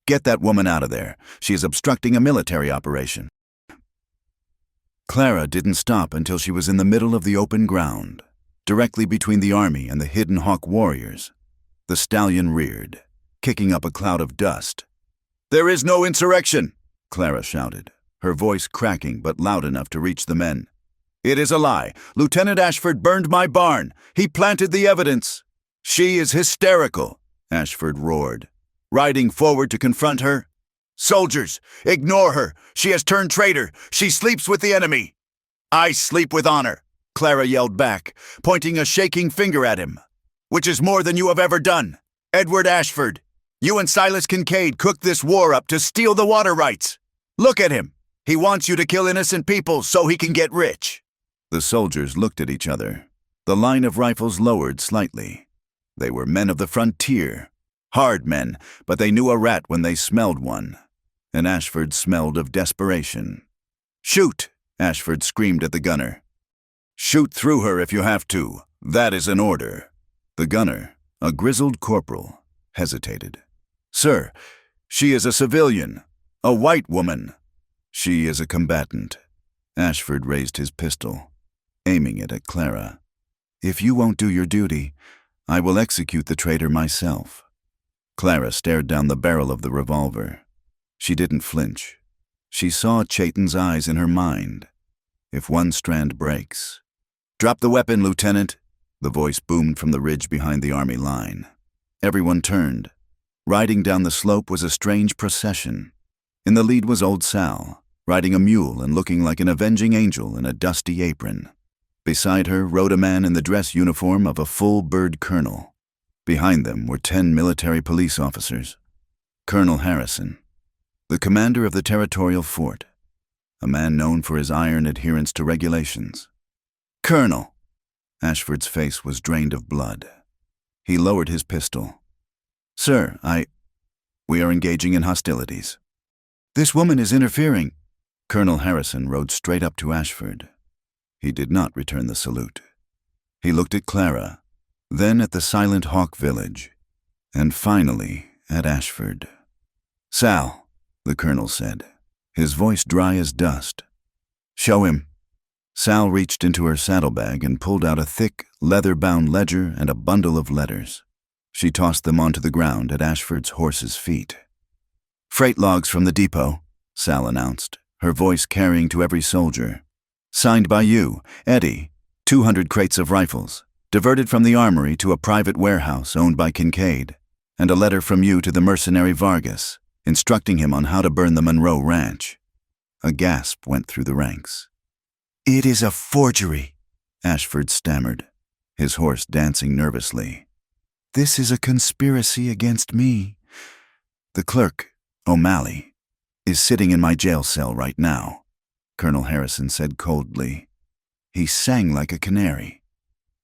"Get that woman out of there. She is obstructing a military operation." Clara didn't stop until she was in the middle of the open ground, directly between the army and the hidden Hawk warriors. The stallion reared, kicking up a cloud of dust. "There is no insurrection!" Clara shouted, her voice cracking but loud enough to reach the men. "It is a lie. Lieutenant Ashford burned my barn. He planted the evidence." "She is hysterical," Ashford roared, riding forward to confront her. "Soldiers, ignore her. She has turned traitor. She sleeps with the enemy." "I sleep with honor," Clara yelled back, pointing a shaking finger at him. "Which is more than you have ever done. Edward Ashford, you and Silas Kincaid cooked this war up to steal the water rights. Look at him. He wants you to kill innocent people so he can get rich." The soldiers looked at each other. The line of rifles lowered slightly. They were men of the frontier. Hard men, but they knew a rat when they smelled one. And Ashford smelled of desperation. "Shoot!" Ashford screamed at the gunner. "Shoot through her if you have to. That is an order." The gunner, a grizzled corporal, hesitated. "Sir, she is a civilian, a white woman." "She is a combatant." Ashford raised his pistol, aiming it at Clara. "If you won't do your duty, I will execute the traitor myself." Clara stared down the barrel of the revolver. She didn't flinch. She saw Chayton's eyes in her mind. If one strand breaks... "Drop the weapon, Lieutenant," the voice boomed from the ridge behind the army line. Everyone turned. Riding down the slope was a strange procession. In the lead was old Sal, riding a mule and looking like an avenging angel in a dusty apron. Beside her rode a man in the dress uniform of a full-bird colonel. Behind them were 10 military police officers. Colonel Harrison, the commander of the territorial fort, a man known for his iron adherence to regulations. "Colonel." Ashford's face was drained of blood. He lowered his pistol. "Sir, we are engaging in hostilities." "This woman is interfering." Colonel Harrison rode straight up to Ashford. He did not return the salute. He looked at Clara, then at the Silent Hawk village, and finally at Ashford. "Sal," the colonel said, his voice dry as dust. "Show him." Sal reached into her saddlebag and pulled out a thick, leather-bound ledger and a bundle of letters. She tossed them onto the ground at Ashford's horse's feet. "Freight logs from the depot," Sal announced, her voice carrying to every soldier. "Signed by you, Eddie, 200 crates of rifles, diverted from the armory to a private warehouse owned by Kincaid, and a letter from you to the mercenary Vargas, instructing him on how to burn the Monroe Ranch." A gasp went through the ranks. "It is a forgery," Ashford stammered, his horse dancing nervously. "This is a conspiracy against me. The clerk, O'Malley, is sitting in my jail cell right now," Colonel Harrison said coldly. He sang like a canary.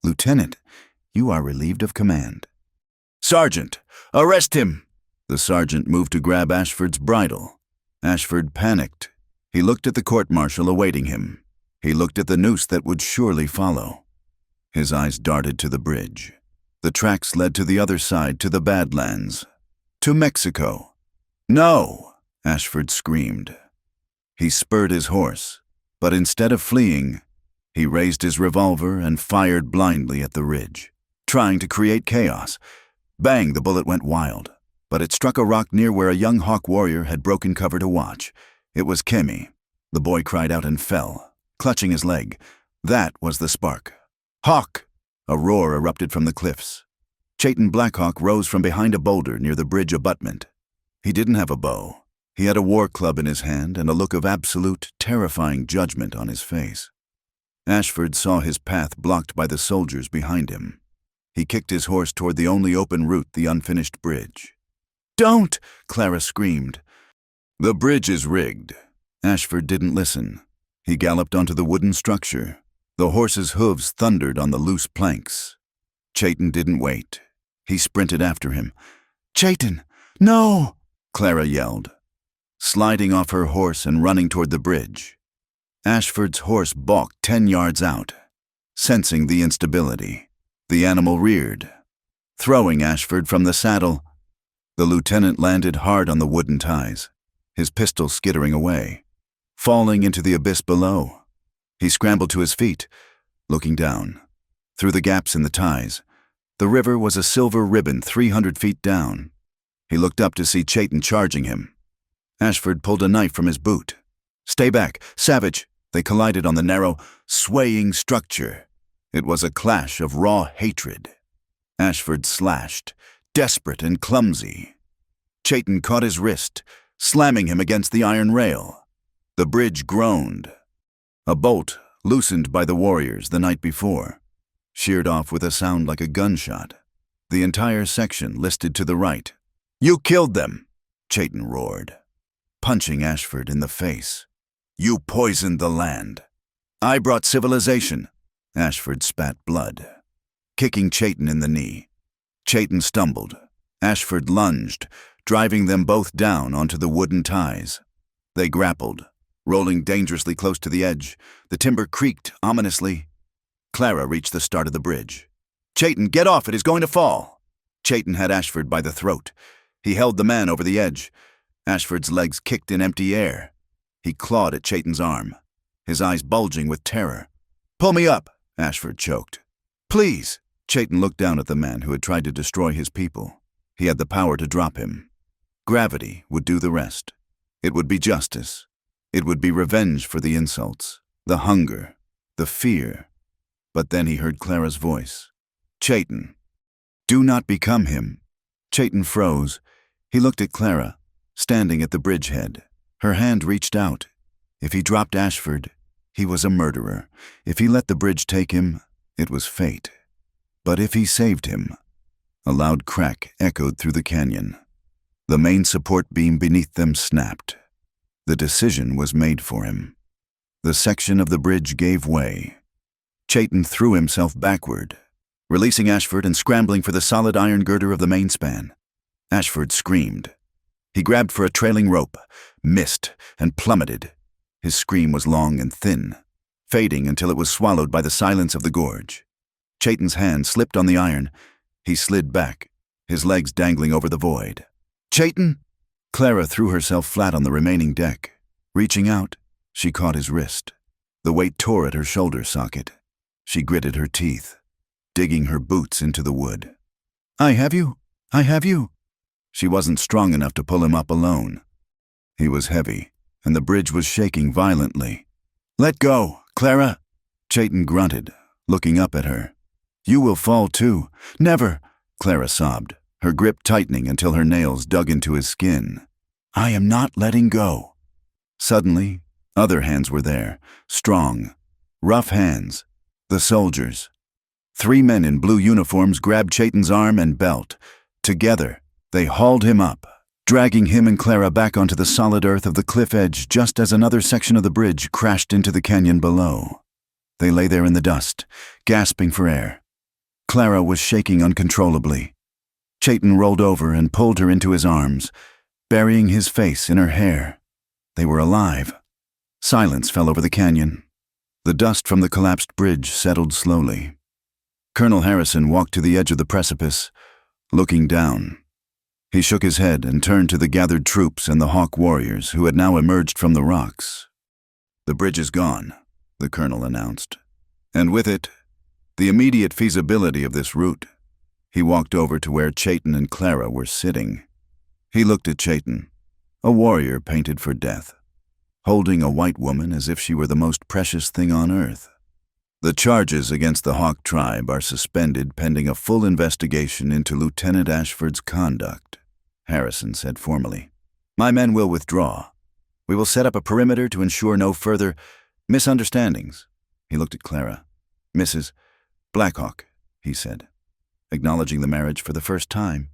"Lieutenant, you are relieved of command." "Sergeant, arrest him!" The sergeant moved to grab Ashford's bridle. Ashford panicked. He looked at the court-martial awaiting him. He looked at the noose that would surely follow. His eyes darted to the bridge. The tracks led to the other side, to the Badlands. To Mexico. "No!" Ashford screamed. He spurred his horse, but instead of fleeing, he raised his revolver and fired blindly at the ridge, trying to create chaos. Bang, the bullet went wild, but it struck a rock near where a young Hawk warrior had broken cover to watch. It was Kimmy. The boy cried out and fell, clutching his leg. That was the spark. "Hawk!" A roar erupted from the cliffs. Chayton Blackhawk rose from behind a boulder near the bridge abutment. He didn't have a bow. He had a war club in his hand and a look of absolute, terrifying judgment on his face. Ashford saw his path blocked by the soldiers behind him. He kicked his horse toward the only open route, the unfinished bridge. "Don't!" Clara screamed. "The bridge is rigged." Ashford didn't listen. He galloped onto the wooden structure. The horse's hooves thundered on the loose planks. Chayton didn't wait. He sprinted after him. "Chayton, no!" Clara yelled, sliding off her horse and running toward the bridge. Ashford's horse balked 10 yards out. Sensing the instability, the animal reared, throwing Ashford from the saddle. The lieutenant landed hard on the wooden ties, his pistol skittering away, falling into the abyss below. He scrambled to his feet, looking down. Through the gaps in the ties, the river was a silver ribbon 300 feet down. He looked up to see Chayton charging him. Ashford pulled a knife from his boot. "Stay back, savage!" They collided on the narrow, swaying structure. It was a clash of raw hatred. Ashford slashed, desperate and clumsy. Chayton caught his wrist, slamming him against the iron rail. The bridge groaned. A bolt, loosened by the warriors the night before, sheared off with a sound like a gunshot. The entire section listed to the right. "You killed them!" Chayton roared, punching Ashford in the face. "You poisoned the land." "I brought civilization." Ashford spat blood, kicking Chayton in the knee. Chayton stumbled. Ashford lunged, driving them both down onto the wooden ties. They grappled, rolling dangerously close to the edge. The timber creaked ominously. Clara reached the start of the bridge. "Chayton, get off! It is going to fall!" Chayton had Ashford by the throat. He held the man over the edge. Ashford's legs kicked in empty air. He clawed at Chayton's arm, his eyes bulging with terror. "Pull me up!" Ashford choked. "Please!" Chayton looked down at the man who had tried to destroy his people. He had the power to drop him. Gravity would do the rest. It would be justice. It would be revenge for the insults, the hunger, the fear. But then he heard Clara's voice. "Chayton, do not become him." Chayton froze. He looked at Clara, standing at the bridgehead. Her hand reached out. If he dropped Ashford, he was a murderer. If he let the bridge take him, it was fate. But if he saved him... A loud crack echoed through the canyon. The main support beam beneath them snapped. The decision was made for him. The section of the bridge gave way. Chayton threw himself backward, releasing Ashford and scrambling for the solid iron girder of the mainspan. Ashford screamed. He grabbed for a trailing rope, missed, and plummeted. His scream was long and thin, fading until it was swallowed by the silence of the gorge. Chayton's hand slipped on the iron. He slid back, his legs dangling over the void. "Chayton!" Clara threw herself flat on the remaining deck. Reaching out, she caught his wrist. The weight tore at her shoulder socket. She gritted her teeth, digging her boots into the wood. "I have you! I have you!" She wasn't strong enough to pull him up alone. He was heavy, and the bridge was shaking violently. "Let go, Clara!" Chayton grunted, looking up at her. "You will fall too." "Never!" Clara sobbed, her grip tightening until her nails dug into his skin. "I am not letting go." Suddenly, other hands were there, strong, rough hands. The soldiers. 3 men in blue uniforms grabbed Chayton's arm and belt. Together, they hauled him up, dragging him and Clara back onto the solid earth of the cliff edge just as another section of the bridge crashed into the canyon below. They lay there in the dust, gasping for air. Clara was shaking uncontrollably. Chayton rolled over and pulled her into his arms, burying his face in her hair. They were alive. Silence fell over the canyon. The dust from the collapsed bridge settled slowly. Colonel Harrison walked to the edge of the precipice, looking down. He shook his head and turned to the gathered troops and the Hawk warriors who had now emerged from the rocks. "The bridge is gone," the colonel announced. "And with it, the immediate feasibility of this route." He walked over to where Chayton and Clara were sitting. He looked at Chayton, a warrior painted for death, holding a white woman as if she were the most precious thing on earth. "The charges against the Hawk tribe are suspended pending a full investigation into Lieutenant Ashford's conduct," Harrison said formally. "My men will withdraw. We will set up a perimeter to ensure no further misunderstandings." He looked at Clara. "Mrs. Blackhawk," he said, acknowledging the marriage for the first time.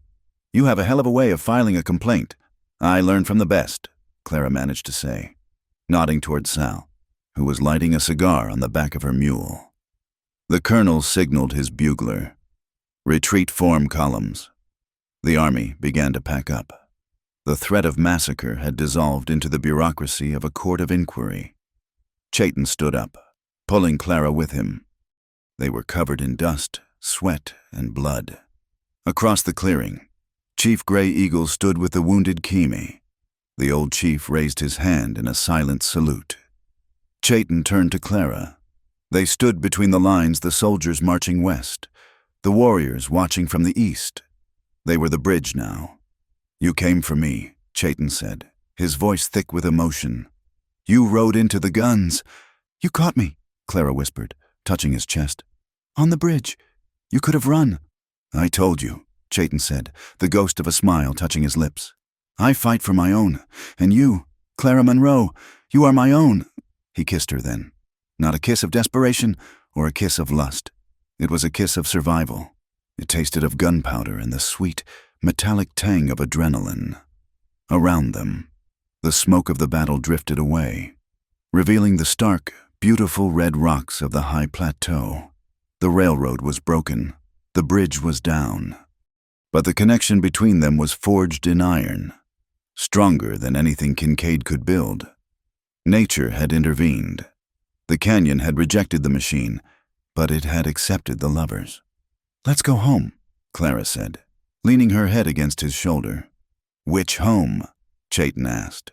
"You have a hell of a way of filing a complaint." "I learn from the best," Clara managed to say, nodding toward Sal, who was lighting a cigar on the back of her mule. The colonel signaled his bugler. "Retreat form columns." The army began to pack up. The threat of massacre had dissolved into the bureaucracy of a court of inquiry. Chayton stood up, pulling Clara with him. They were covered in dust, sweat, and blood. Across the clearing, Chief Gray Eagle stood with the wounded Kimi. The old chief raised his hand in a silent salute. Chayton turned to Clara. They stood between the lines, the soldiers marching west, the warriors watching from the east. They were the bridge now. "You came for me," Chayton said, his voice thick with emotion. "You rode into the guns." "You caught me," Clara whispered, touching his chest. "On the bridge. You could have run." "I told you," Chayton said, the ghost of a smile touching his lips. "I fight for my own, and you, Clara Monroe, you are my own." He kissed her then. Not a kiss of desperation or a kiss of lust. It was a kiss of survival. It tasted of gunpowder and the sweet, metallic tang of adrenaline. Around them, the smoke of the battle drifted away, revealing the stark, beautiful red rocks of the high plateau. The railroad was broken. The bridge was down. But the connection between them was forged in iron, stronger than anything Kincaid could build. Nature had intervened. The canyon had rejected the machine, but it had accepted the lovers. "Let's go home," Clara said, leaning her head against his shoulder. "Which home?" Chayton asked.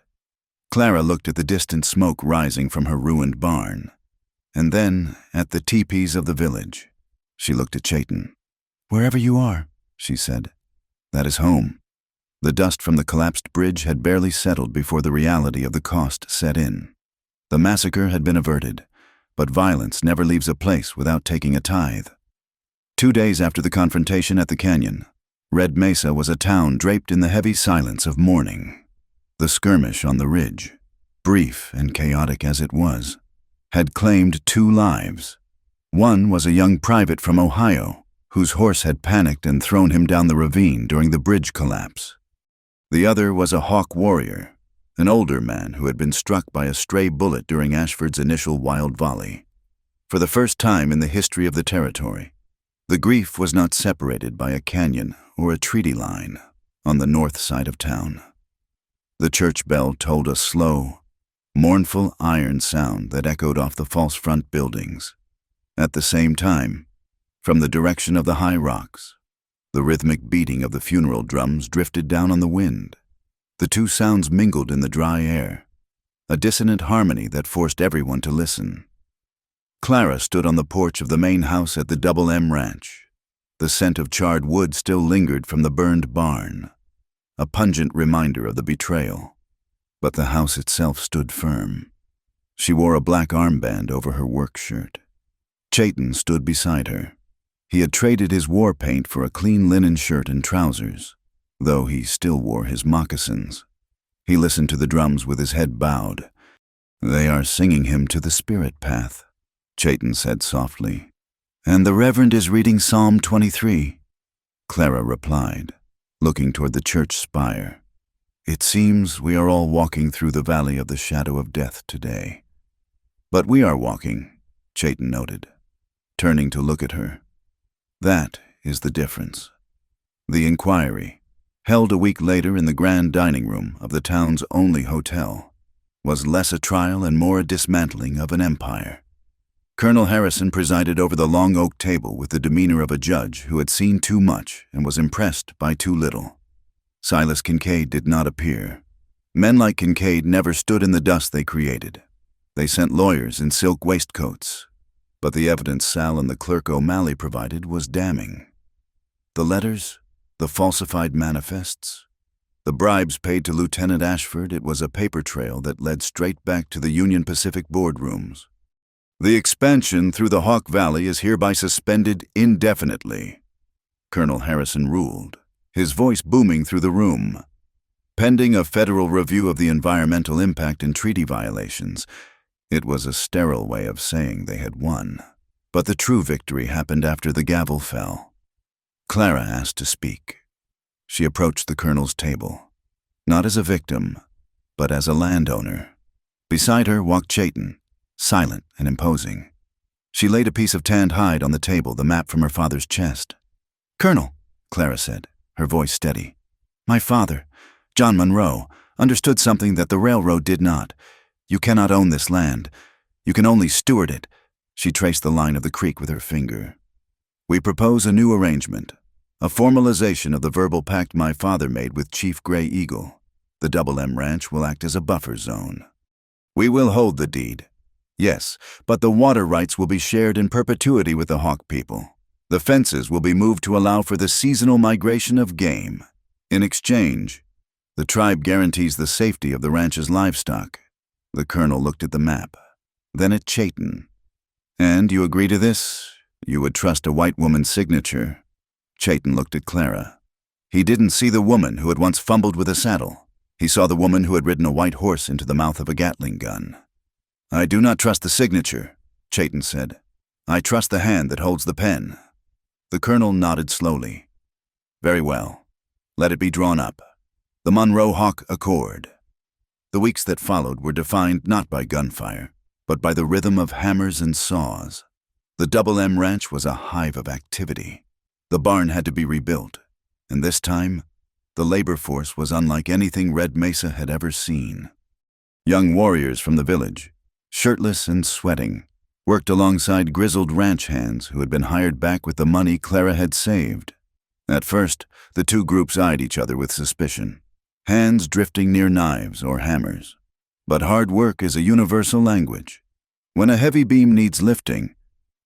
Clara looked at the distant smoke rising from her ruined barn, and then at the teepees of the village. She looked at Chayton. "Wherever you are," she said, "that is home." The dust from the collapsed bridge had barely settled before the reality of the cost set in. The massacre had been averted, but violence never leaves a place without taking a tithe. 2 days after the confrontation at the canyon, Red Mesa was a town draped in the heavy silence of mourning. The skirmish on the ridge, brief and chaotic as it was, had claimed 2 lives. One was a young private from Ohio, whose horse had panicked and thrown him down the ravine during the bridge collapse. The other was a Hawk warrior, an older man who had been struck by a stray bullet during Ashford's initial wild volley. For the first time in the history of the territory, the grief was not separated by a canyon or a treaty line on the north side of town. The church bell tolled a slow, mournful iron sound that echoed off the false front buildings. At the same time, from the direction of the high rocks, the rhythmic beating of the funeral drums drifted down on the wind. The two sounds mingled in the dry air, a dissonant harmony that forced everyone to listen. Clara stood on the porch of the main house at the Double M Ranch. The scent of charred wood still lingered from the burned barn, a pungent reminder of the betrayal. But the house itself stood firm. She wore a black armband over her work shirt. Chayton stood beside her. He had traded his war paint for a clean linen shirt and trousers, though he still wore his moccasins. He listened to the drums with his head bowed. "They are singing him to the spirit path," Chayton said softly. "And the Reverend is reading Psalm 23, Clara replied, looking toward the church spire. "It seems we are all walking through the valley of the shadow of death today. But we are walking," Chayton noted, turning to look at her. "That is the difference." The inquiry, held a week later in the grand dining room of the town's only hotel, was less a trial and more a dismantling of an empire. Colonel Harrison presided over the long oak table with the demeanor of a judge who had seen too much and was impressed by too little. Silas Kincaid did not appear. Men like Kincaid never stood in the dust they created. They sent lawyers in silk waistcoats, but the evidence Sal and the clerk O'Malley provided was damning. The letters, the falsified manifests, the bribes paid to Lieutenant Ashford, it was a paper trail that led straight back to the Union Pacific boardrooms. "The expansion through the Hawk Valley is hereby suspended indefinitely," Colonel Harrison ruled, his voice booming through the room. "Pending a federal review of the environmental impact and treaty violations." It was a sterile way of saying they had won. But the true victory happened after the gavel fell. Clara asked to speak. She approached the colonel's table, not as a victim, but as a landowner. Beside her walked Chayton, silent and imposing. She laid a piece of tanned hide on the table, the map from her father's chest. "Colonel," Clara said, her voice steady, "my father, John Monroe, understood something that the railroad did not. You cannot own this land. You can only steward it." She traced the line of the creek with her finger. "We propose a new arrangement, a formalization of the verbal pact my father made with Chief Gray Eagle. The Double M Ranch will act as a buffer zone. We will hold the deed. Yes, but the water rights will be shared in perpetuity with the Hawk people. The fences will be moved to allow for the seasonal migration of game. In exchange, the tribe guarantees the safety of the ranch's livestock." The colonel looked at the map, then at Chayton. "And you agree to this? You would trust a white woman's signature?" Chayton looked at Clara. He didn't see the woman who had once fumbled with a saddle. He saw the woman who had ridden a white horse into the mouth of a Gatling gun. "I do not trust the signature," Chayton said. "I trust the hand that holds the pen." The colonel nodded slowly. "Very well. Let it be drawn up. The Monroe-Hawk Accord." The weeks that followed were defined not by gunfire, but by the rhythm of hammers and saws. The Double M Ranch was a hive of activity. The barn had to be rebuilt, and this time, the labor force was unlike anything Red Mesa had ever seen. Young warriors from the village, shirtless and sweating, worked alongside grizzled ranch hands who had been hired back with the money Clara had saved. At first, the two groups eyed each other with suspicion, hands drifting near knives or hammers. But hard work is a universal language. When a heavy beam needs lifting,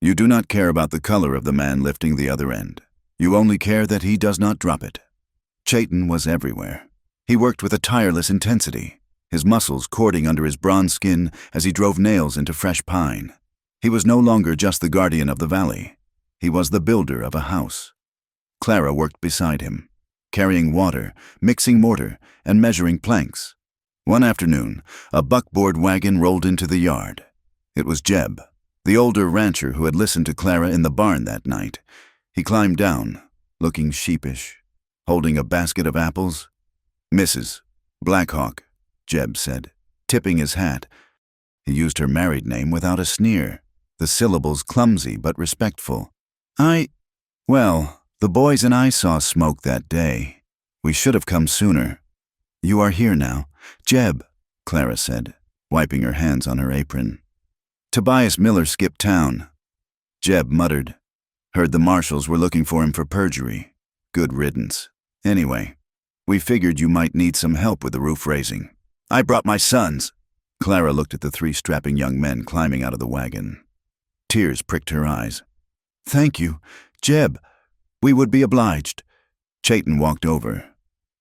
you do not care about the color of the man lifting the other end. You only care that he does not drop it. Chayton was everywhere. He worked with a tireless intensity, his muscles cording under his bronze skin as he drove nails into fresh pine. He was no longer just the guardian of the valley. He was the builder of a house. Clara worked beside him, carrying water, mixing mortar, and measuring planks. One afternoon, a buckboard wagon rolled into the yard. It was Jeb, the older rancher who had listened to Clara in the barn that night. He climbed down, looking sheepish, holding a basket of apples. "Mrs. Blackhawk," Jeb said, tipping his hat. He used her married name without a sneer, the syllables clumsy but respectful. Well, the boys and I saw smoke that day. We should have come sooner. You are here now. Jeb, Clara said, wiping her hands on her apron. Tobias Miller skipped town. Jeb muttered. Heard the marshals were looking for him for perjury. Good riddance. Anyway, we figured you might need some help with the roof raising. I brought my sons. Clara looked at the 3 strapping young men climbing out of the wagon. Tears pricked her eyes. Thank you, Jeb. We would be obliged. Chayton walked over,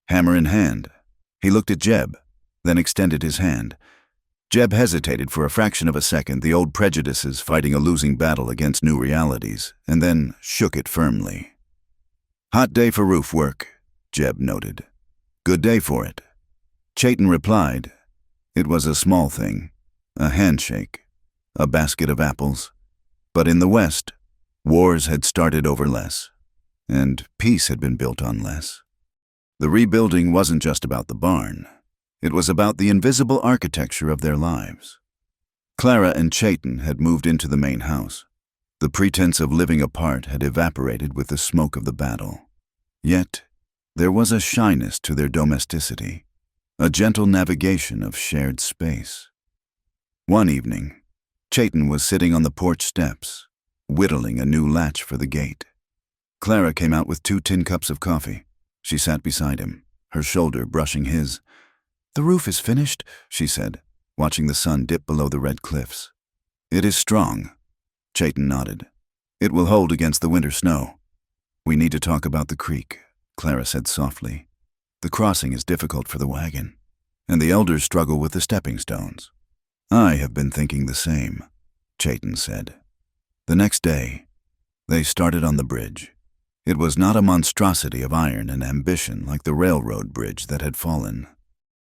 hammer in hand. He looked at Jeb, then extended his hand. Jeb hesitated for a fraction of a second, the old prejudices fighting a losing battle against new realities, and then shook it firmly. Hot day for roof work, Jeb noted. Good day for it. Chayton replied. It was a small thing, a handshake, a basket of apples. But in the West, wars had started over less, and peace had been built on less. The rebuilding wasn't just about the barn. It was about the invisible architecture of their lives. Clara and Chayton had moved into the main house. The pretense of living apart had evaporated with the smoke of the battle. Yet, there was a shyness to their domesticity, a gentle navigation of shared space. One evening, Chayton was sitting on the porch steps, whittling a new latch for the gate. Clara came out with 2 tin cups of coffee. She sat beside him, her shoulder brushing his. The roof is finished, she said, watching the sun dip below the red cliffs. It is strong. Chayton nodded. It will hold against the winter snow. We need to talk about the creek, Clara said softly. The crossing is difficult for the wagon, and the elders struggle with the stepping stones. I have been thinking the same, Chayton said. The next day, they started on the bridge. It was not a monstrosity of iron and ambition like the railroad bridge that had fallen.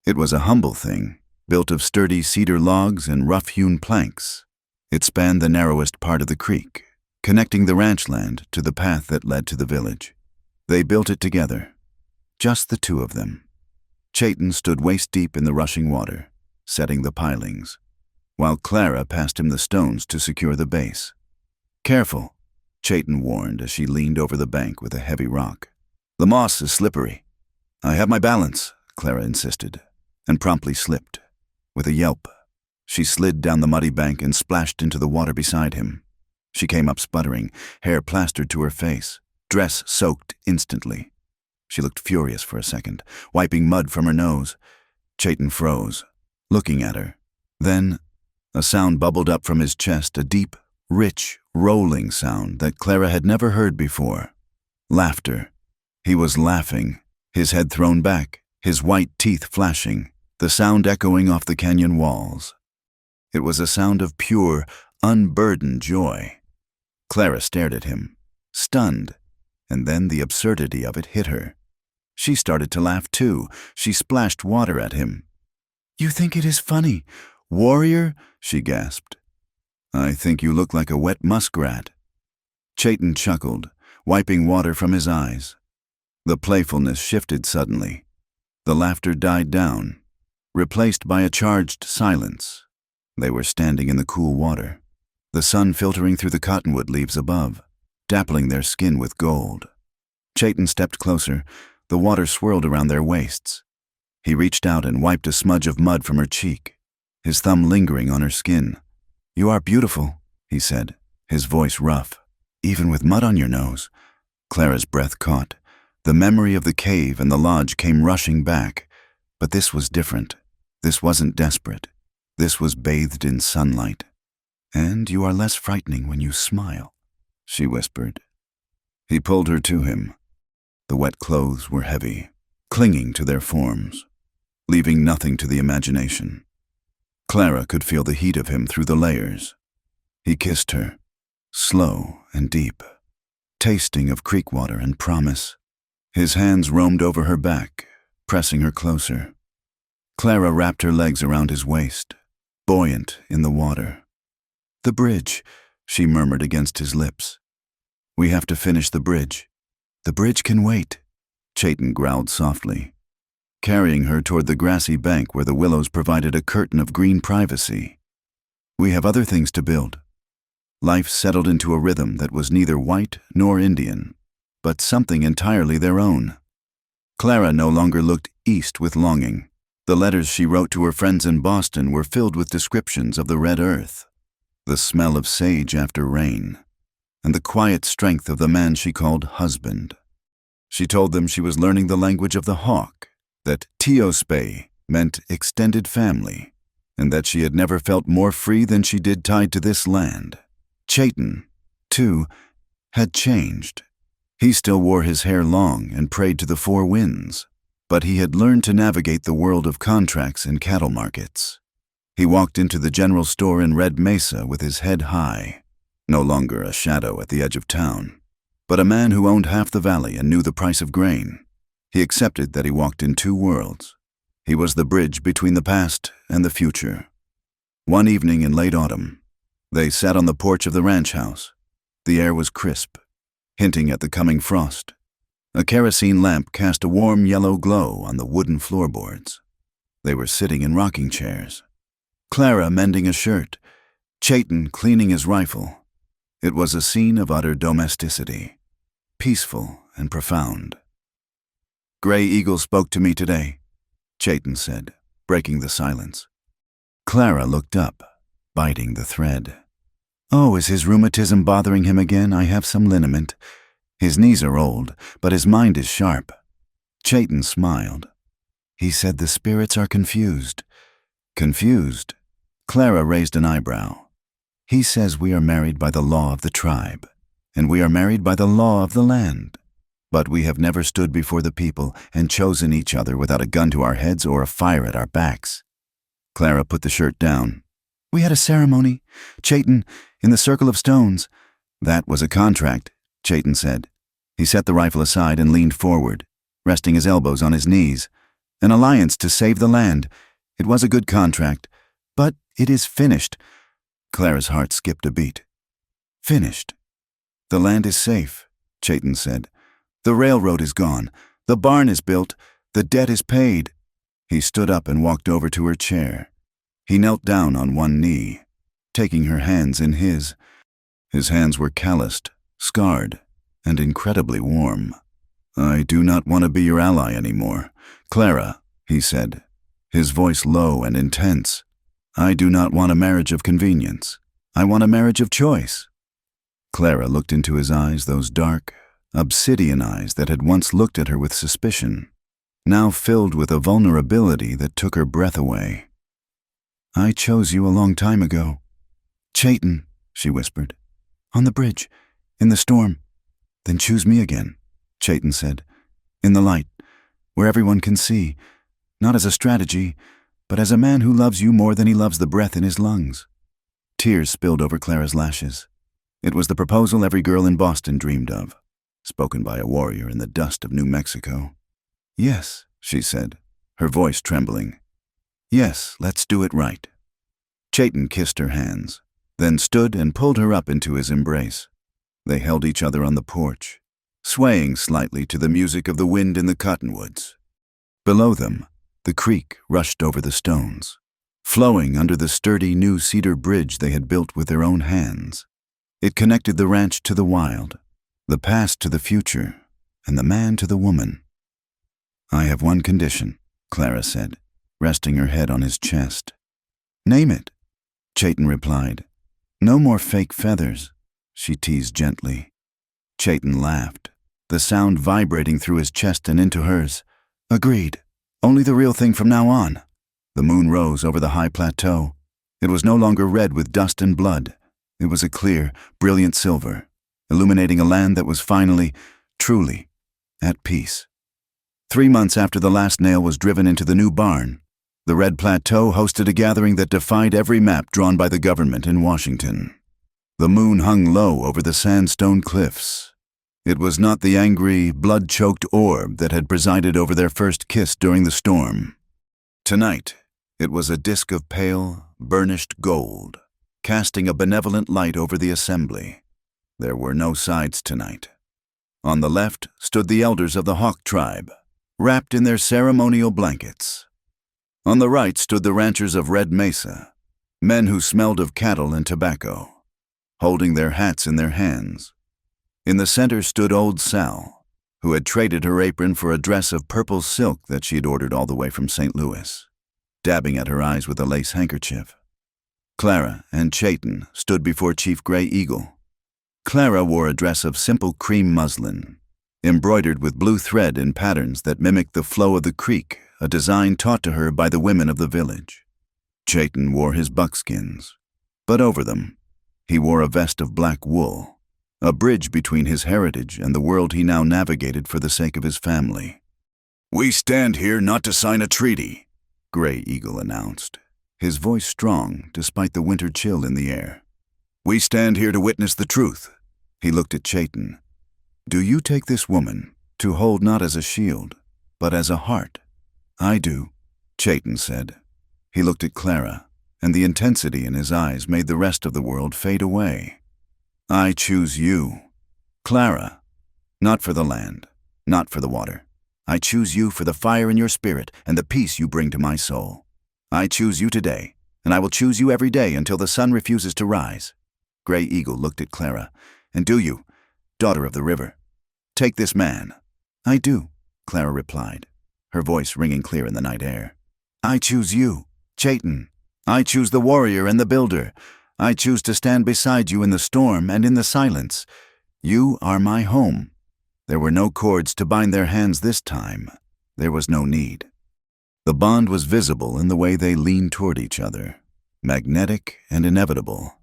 It was a humble thing, built of sturdy cedar logs and rough-hewn planks. It spanned the narrowest part of the creek, connecting the ranch land to the path that led to the village. They built it together, just the 2 of them. Chayton stood waist-deep in the rushing water, setting the pilings, while Clara passed him the stones to secure the base. Careful, Chayton warned as she leaned over the bank with a heavy rock. The moss is slippery. I have my balance, Clara insisted, and promptly slipped. With a yelp, she slid down the muddy bank and splashed into the water beside him. She came up sputtering, hair plastered to her face, dress soaked instantly. She looked furious for a second, wiping mud from her nose. Chayton froze, looking at her. Then, a sound bubbled up from his chest, a deep, rich, rolling sound that Clara had never heard before. Laughter. He was laughing, his head thrown back, his white teeth flashing, the sound echoing off the canyon walls. It was a sound of pure, unburdened joy. Clara stared at him, stunned, and then the absurdity of it hit her. She started to laugh too. She splashed water at him. You think it is funny, warrior? She gasped. I think you look like a wet muskrat. Chayton chuckled, wiping water from his eyes. The playfulness shifted suddenly. The laughter died down, replaced by a charged silence. They were standing in the cool water, the sun filtering through the cottonwood leaves above, dappling their skin with gold. Chayton stepped closer. The water swirled around their waists. He reached out and wiped a smudge of mud from her cheek, his thumb lingering on her skin. You are beautiful, he said, his voice rough. Even with mud on your nose. Clara's breath caught. The memory of the cave and the lodge came rushing back. But this was different. This wasn't desperate. This was bathed in sunlight. And you are less frightening when you smile, she whispered. He pulled her to him. The wet clothes were heavy, clinging to their forms, leaving nothing to the imagination. Clara could feel the heat of him through the layers. He kissed her, slow and deep, tasting of creek water and promise. His hands roamed over her back, pressing her closer. Clara wrapped her legs around his waist, buoyant in the water. The bridge, she murmured against his lips. We have to finish the bridge. The bridge can wait, Chayton growled softly. carrying her toward the grassy bank where the willows provided a curtain of green privacy. We have other things to build. Life settled into a rhythm that was neither white nor Indian, but something entirely their own. Clara no longer looked east with longing. The letters she wrote to her friends in Boston were filled with descriptions of the red earth, the smell of sage after rain, and the quiet strength of the man she called husband. She told them she was learning the language of the hawk, that tiospe meant extended family, and that she had never felt more free than she did tied to this land. Chayton, too, had changed. He still wore his hair long and prayed to the four winds, but he had learned to navigate the world of contracts and cattle markets. He walked into the general store in Red Mesa with his head high, no longer a shadow at the edge of town, but a man who owned half the valley and knew the price of grain. He accepted that he walked in two worlds. He was the bridge between the past and the future. One evening in late autumn, they sat on the porch of the ranch house. The air was crisp, hinting at the coming frost. A kerosene lamp cast a warm yellow glow on the wooden floorboards. They were sitting in rocking chairs. Clara mending a shirt, Chayton cleaning his rifle. It was a scene of utter domesticity, peaceful and profound. "Gray Eagle spoke to me today," Chayton said, breaking the silence. Clara looked up, biting the thread. "Oh, is his rheumatism bothering him again? I have some liniment. His knees are old, but his mind is sharp." Chayton smiled. "He said the spirits are confused." "Confused?" Clara raised an eyebrow. "He says we are married by the law of the tribe, and we are married by the law of the land. But we have never stood before the people and chosen each other without a gun to our heads or a fire at our backs." Clara put the shirt down. "We had a ceremony, Chayton, in the circle of stones." "That was a contract," Chayton said. He set the rifle aside and leaned forward, resting his elbows on his knees. "An alliance to save the land. It was a good contract, but it is finished." Clara's heart skipped a beat. "Finished?" "The land is safe," Chayton said. "The railroad is gone. The barn is built. The debt is paid." He stood up and walked over to her chair. He knelt down on one knee, taking her hands in his. His hands were calloused, scarred, and incredibly warm. "I do not want to be your ally anymore, Clara," he said, his voice low and intense. "I do not want a marriage of convenience. I want a marriage of choice." Clara looked into his eyes, those dark, obsidian eyes that had once looked at her with suspicion, now filled with a vulnerability that took her breath away. "I chose you a long time ago. Chayton," she whispered. "On the bridge, in the storm." "Then choose me again," Chayton said. "In the light, where everyone can see, not as a strategy, but as a man who loves you more than he loves the breath in his lungs." Tears spilled over Clara's lashes. It was the proposal every girl in Boston dreamed of, spoken by a warrior in the dust of New Mexico. "Yes," she said, her voice trembling. "Yes, let's do it right." Chayton kissed her hands, then stood and pulled her up into his embrace. They held each other on the porch, swaying slightly to the music of the wind in the cottonwoods. Below them, the creek rushed over the stones, flowing under the sturdy new cedar bridge they had built with their own hands. It connected the ranch to the wild, the past to the future, and the man to the woman. "I have one condition," Clara said, resting her head on his chest. "Name it," Chayton replied. "No more fake feathers," she teased gently. Chayton laughed, the sound vibrating through his chest and into hers. "Agreed. Only the real thing from now on." The moon rose over the high plateau. It was no longer red with dust and blood. It was a clear, brilliant silver, illuminating a land that was finally, truly, at peace. 3 months after the last nail was driven into the new barn, the Red Plateau hosted a gathering that defied every map drawn by the government in Washington. The moon hung low over the sandstone cliffs. It was not the angry, blood-choked orb that had presided over their first kiss during the storm. Tonight, it was a disk of pale, burnished gold, casting a benevolent light over the assembly. There were no sides tonight. On the left stood the elders of the Hawk tribe, wrapped in their ceremonial blankets. On the right stood the ranchers of Red Mesa, men who smelled of cattle and tobacco, holding their hats in their hands. In the center stood old Sal, who had traded her apron for a dress of purple silk that she had ordered all the way from St. Louis, dabbing at her eyes with a lace handkerchief. Clara and Chayton stood before Chief Gray Eagle. Clara wore a dress of simple cream muslin, embroidered with blue thread in patterns that mimicked the flow of the creek, a design taught to her by the women of the village. Chayton wore his buckskins, but over them, he wore a vest of black wool, a bridge between his heritage and the world he now navigated for the sake of his family. "We stand here not to sign a treaty," Gray Eagle announced, his voice strong despite the winter chill in the air. "We stand here to witness the truth." He looked at Chayton. "Do you take this woman to hold not as a shield, but as a heart?" "I do," Chayton said. He looked at Clara, and the intensity in his eyes made the rest of the world fade away. "I choose you, Clara, not for the land, not for the water. I choose you for the fire in your spirit and the peace you bring to my soul. I choose you today, and I will choose you every day until the sun refuses to rise." Gray Eagle looked at Clara. "And do you, daughter of the river, take this man?" "I do," Clara replied, her voice ringing clear in the night air. "I choose you, Chayton. I choose the warrior and the builder. I choose to stand beside you in the storm and in the silence. You are my home." There were no cords to bind their hands this time. There was no need. The bond was visible in the way they leaned toward each other, magnetic and inevitable.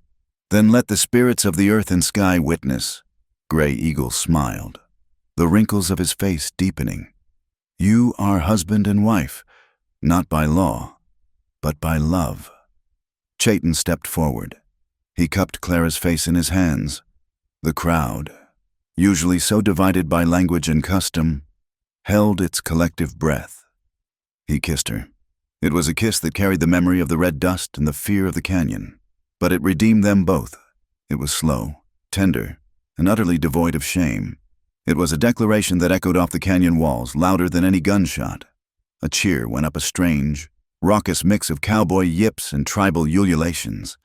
"Then let the spirits of the earth and sky witness." Gray Eagle smiled, the wrinkles of his face deepening. "You are husband and wife, not by law, but by love." Chayton stepped forward. He cupped Clara's face in his hands. The crowd, usually so divided by language and custom, held its collective breath. He kissed her. It was a kiss that carried the memory of the red dust and the fear of the canyon, but it redeemed them both. It was slow, tender, and utterly devoid of shame. It was a declaration that echoed off the canyon walls louder than any gunshot. A cheer went up, a strange, raucous mix of cowboy yips and tribal ululations.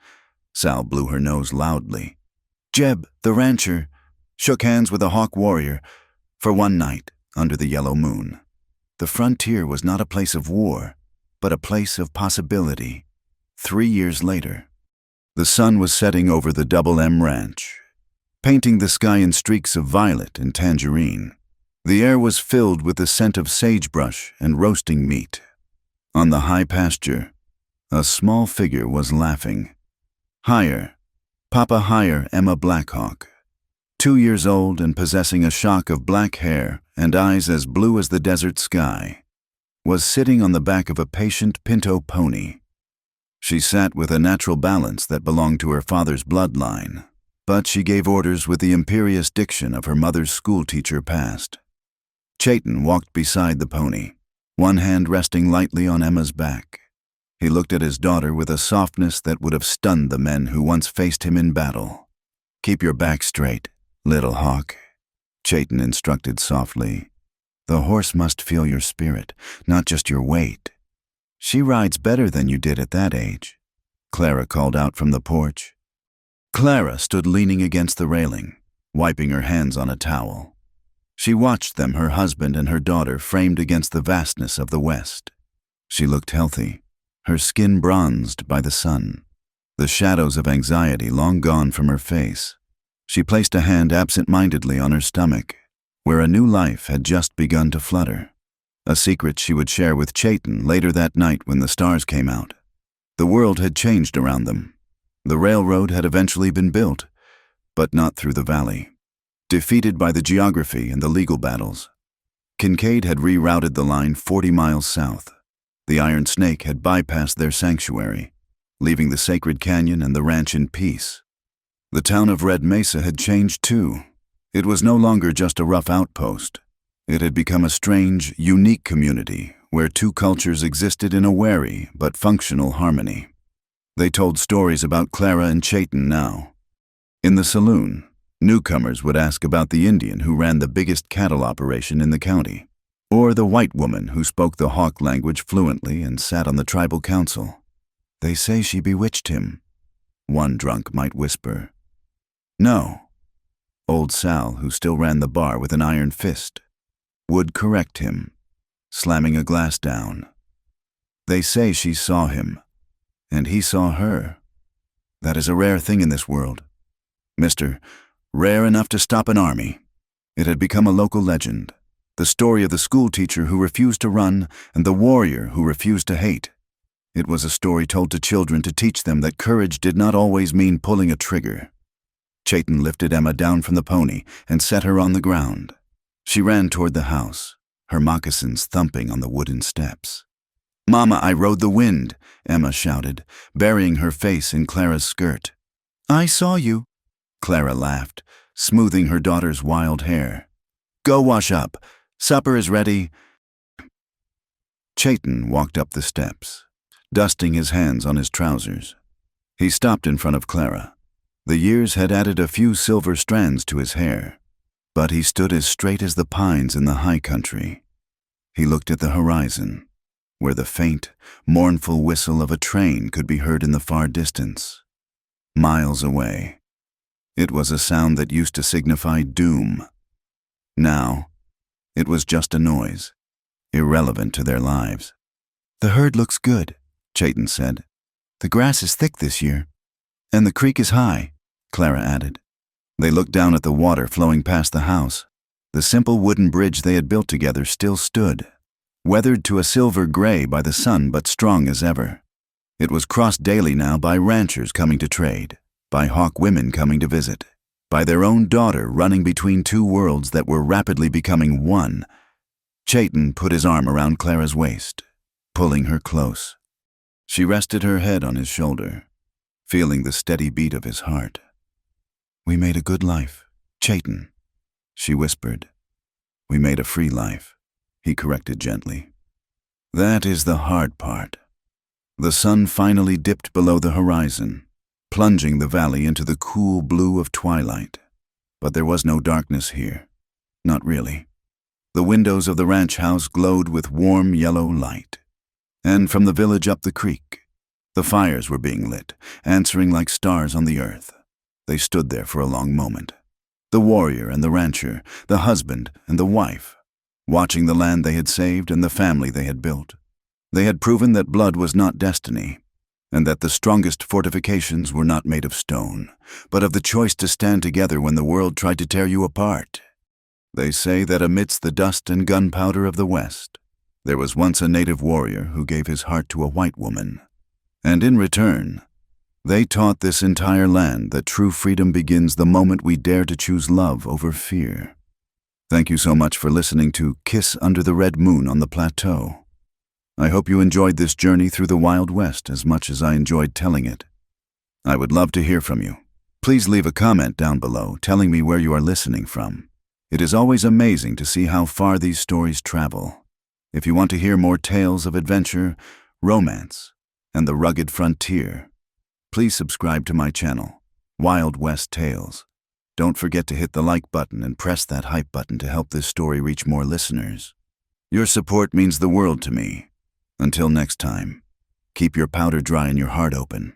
Sal blew her nose loudly. Jeb, the rancher, shook hands with a hawk warrior for one night under the yellow moon. The frontier was not a place of war, but a place of possibility. 3 years later, the sun was setting over the Double M Ranch, painting the sky in streaks of violet and tangerine. The air was filled with the scent of sagebrush and roasting meat. On the high pasture, a small figure was laughing. Higher, Papa Higher Emma Blackhawk, 2 years old and possessing a shock of black hair and eyes as blue as the desert sky, was sitting on the back of a patient pinto pony. She sat with a natural balance that belonged to her father's bloodline, but she gave orders with the imperious diction of her mother's schoolteacher past. Chayton walked beside the pony, one hand resting lightly on Emma's back. He looked at his daughter with a softness that would have stunned the men who once faced him in battle. "Keep your back straight, little hawk," Chayton instructed softly. "The horse must feel your spirit, not just your weight. She rides better than you did at that age," Clara called out from the porch. Clara stood leaning against the railing, wiping her hands on a towel. She watched them, her husband and her daughter, framed against the vastness of the west. She looked healthy, her skin bronzed by the sun, the shadows of anxiety long gone from her face. She placed a hand absent-mindedly on her stomach, where a new life had just begun to flutter, a secret she would share with Chayton later that night when the stars came out. The world had changed around them. The railroad had eventually been built, but not through the valley. Defeated by the geography and the legal battles, Kincaid had rerouted the line 40 miles south. The Iron Snake had bypassed their sanctuary, leaving the sacred canyon and the ranch in peace. The town of Red Mesa had changed too. It was no longer just a rough outpost. It had become a strange, unique community where two cultures existed in a wary but functional harmony. They told stories about Clara and Chayton now. In the saloon, newcomers would ask about the Indian who ran the biggest cattle operation in the county. Or the white woman who spoke the Hawk language fluently and sat on the tribal council. They say she bewitched him, one drunk might whisper. No. Old Sal, who still ran the bar with an iron fist, would correct him, slamming a glass down. They say she saw him, and he saw her. That is a rare thing in this world. Mister, rare enough to stop an army. It had become a local legend, the story of the schoolteacher who refused to run and the warrior who refused to hate. It was a story told to children to teach them that courage did not always mean pulling a trigger. Chayton lifted Emma down from the pony and set her on the ground. She ran toward the house, her moccasins thumping on the wooden steps. "Mama, I rode the wind," Emma shouted, burying her face in Clara's skirt. "I saw you," Clara laughed, smoothing her daughter's wild hair. "Go wash up. Supper is ready." Chayton walked up the steps, dusting his hands on his trousers. He stopped in front of Clara. The years had added a few silver strands to his hair, but he stood as straight as the pines in the high country. He looked at the horizon, where the faint, mournful whistle of a train could be heard in the far distance, miles away. It was a sound that used to signify doom. Now, it was just a noise, irrelevant to their lives. "The herd looks good," Chayton said. "The grass is thick this year, and the creek is high," Clara added. They looked down at the water flowing past the house. The simple wooden bridge they had built together still stood, weathered to a silver gray by the sun but strong as ever. It was crossed daily now by ranchers coming to trade, by Hawk women coming to visit, by their own daughter running between two worlds that were rapidly becoming one. Chayton put his arm around Clara's waist, pulling her close. She rested her head on his shoulder, feeling the steady beat of his heart. "We made a good life, Chayton," she whispered. "We made a free life," he corrected gently. "That is the hard part." The sun finally dipped below the horizon, plunging the valley into the cool blue of twilight. But there was no darkness here. Not really. The windows of the ranch house glowed with warm yellow light. And from the village up the creek, the fires were being lit, answering like stars on the earth. They stood there for a long moment. The warrior and the rancher, the husband and the wife, watching the land they had saved and the family they had built. They had proven that blood was not destiny, and that the strongest fortifications were not made of stone, but of the choice to stand together when the world tried to tear you apart. They say that amidst the dust and gunpowder of the West, there was once a native warrior who gave his heart to a white woman, and in return, they taught this entire land that true freedom begins the moment we dare to choose love over fear. Thank you so much for listening to Kiss Under the Red Moon on the Plateau. I hope you enjoyed this journey through the Wild West as much as I enjoyed telling it. I would love to hear from you. Please leave a comment down below telling me where you are listening from. It is always amazing to see how far these stories travel. If you want to hear more tales of adventure, romance, and the rugged frontier, please subscribe to my channel, Wild West Tales. Don't forget to hit the like button and press that hype button to help this story reach more listeners. Your support means the world to me. Until next time, keep your powder dry and your heart open.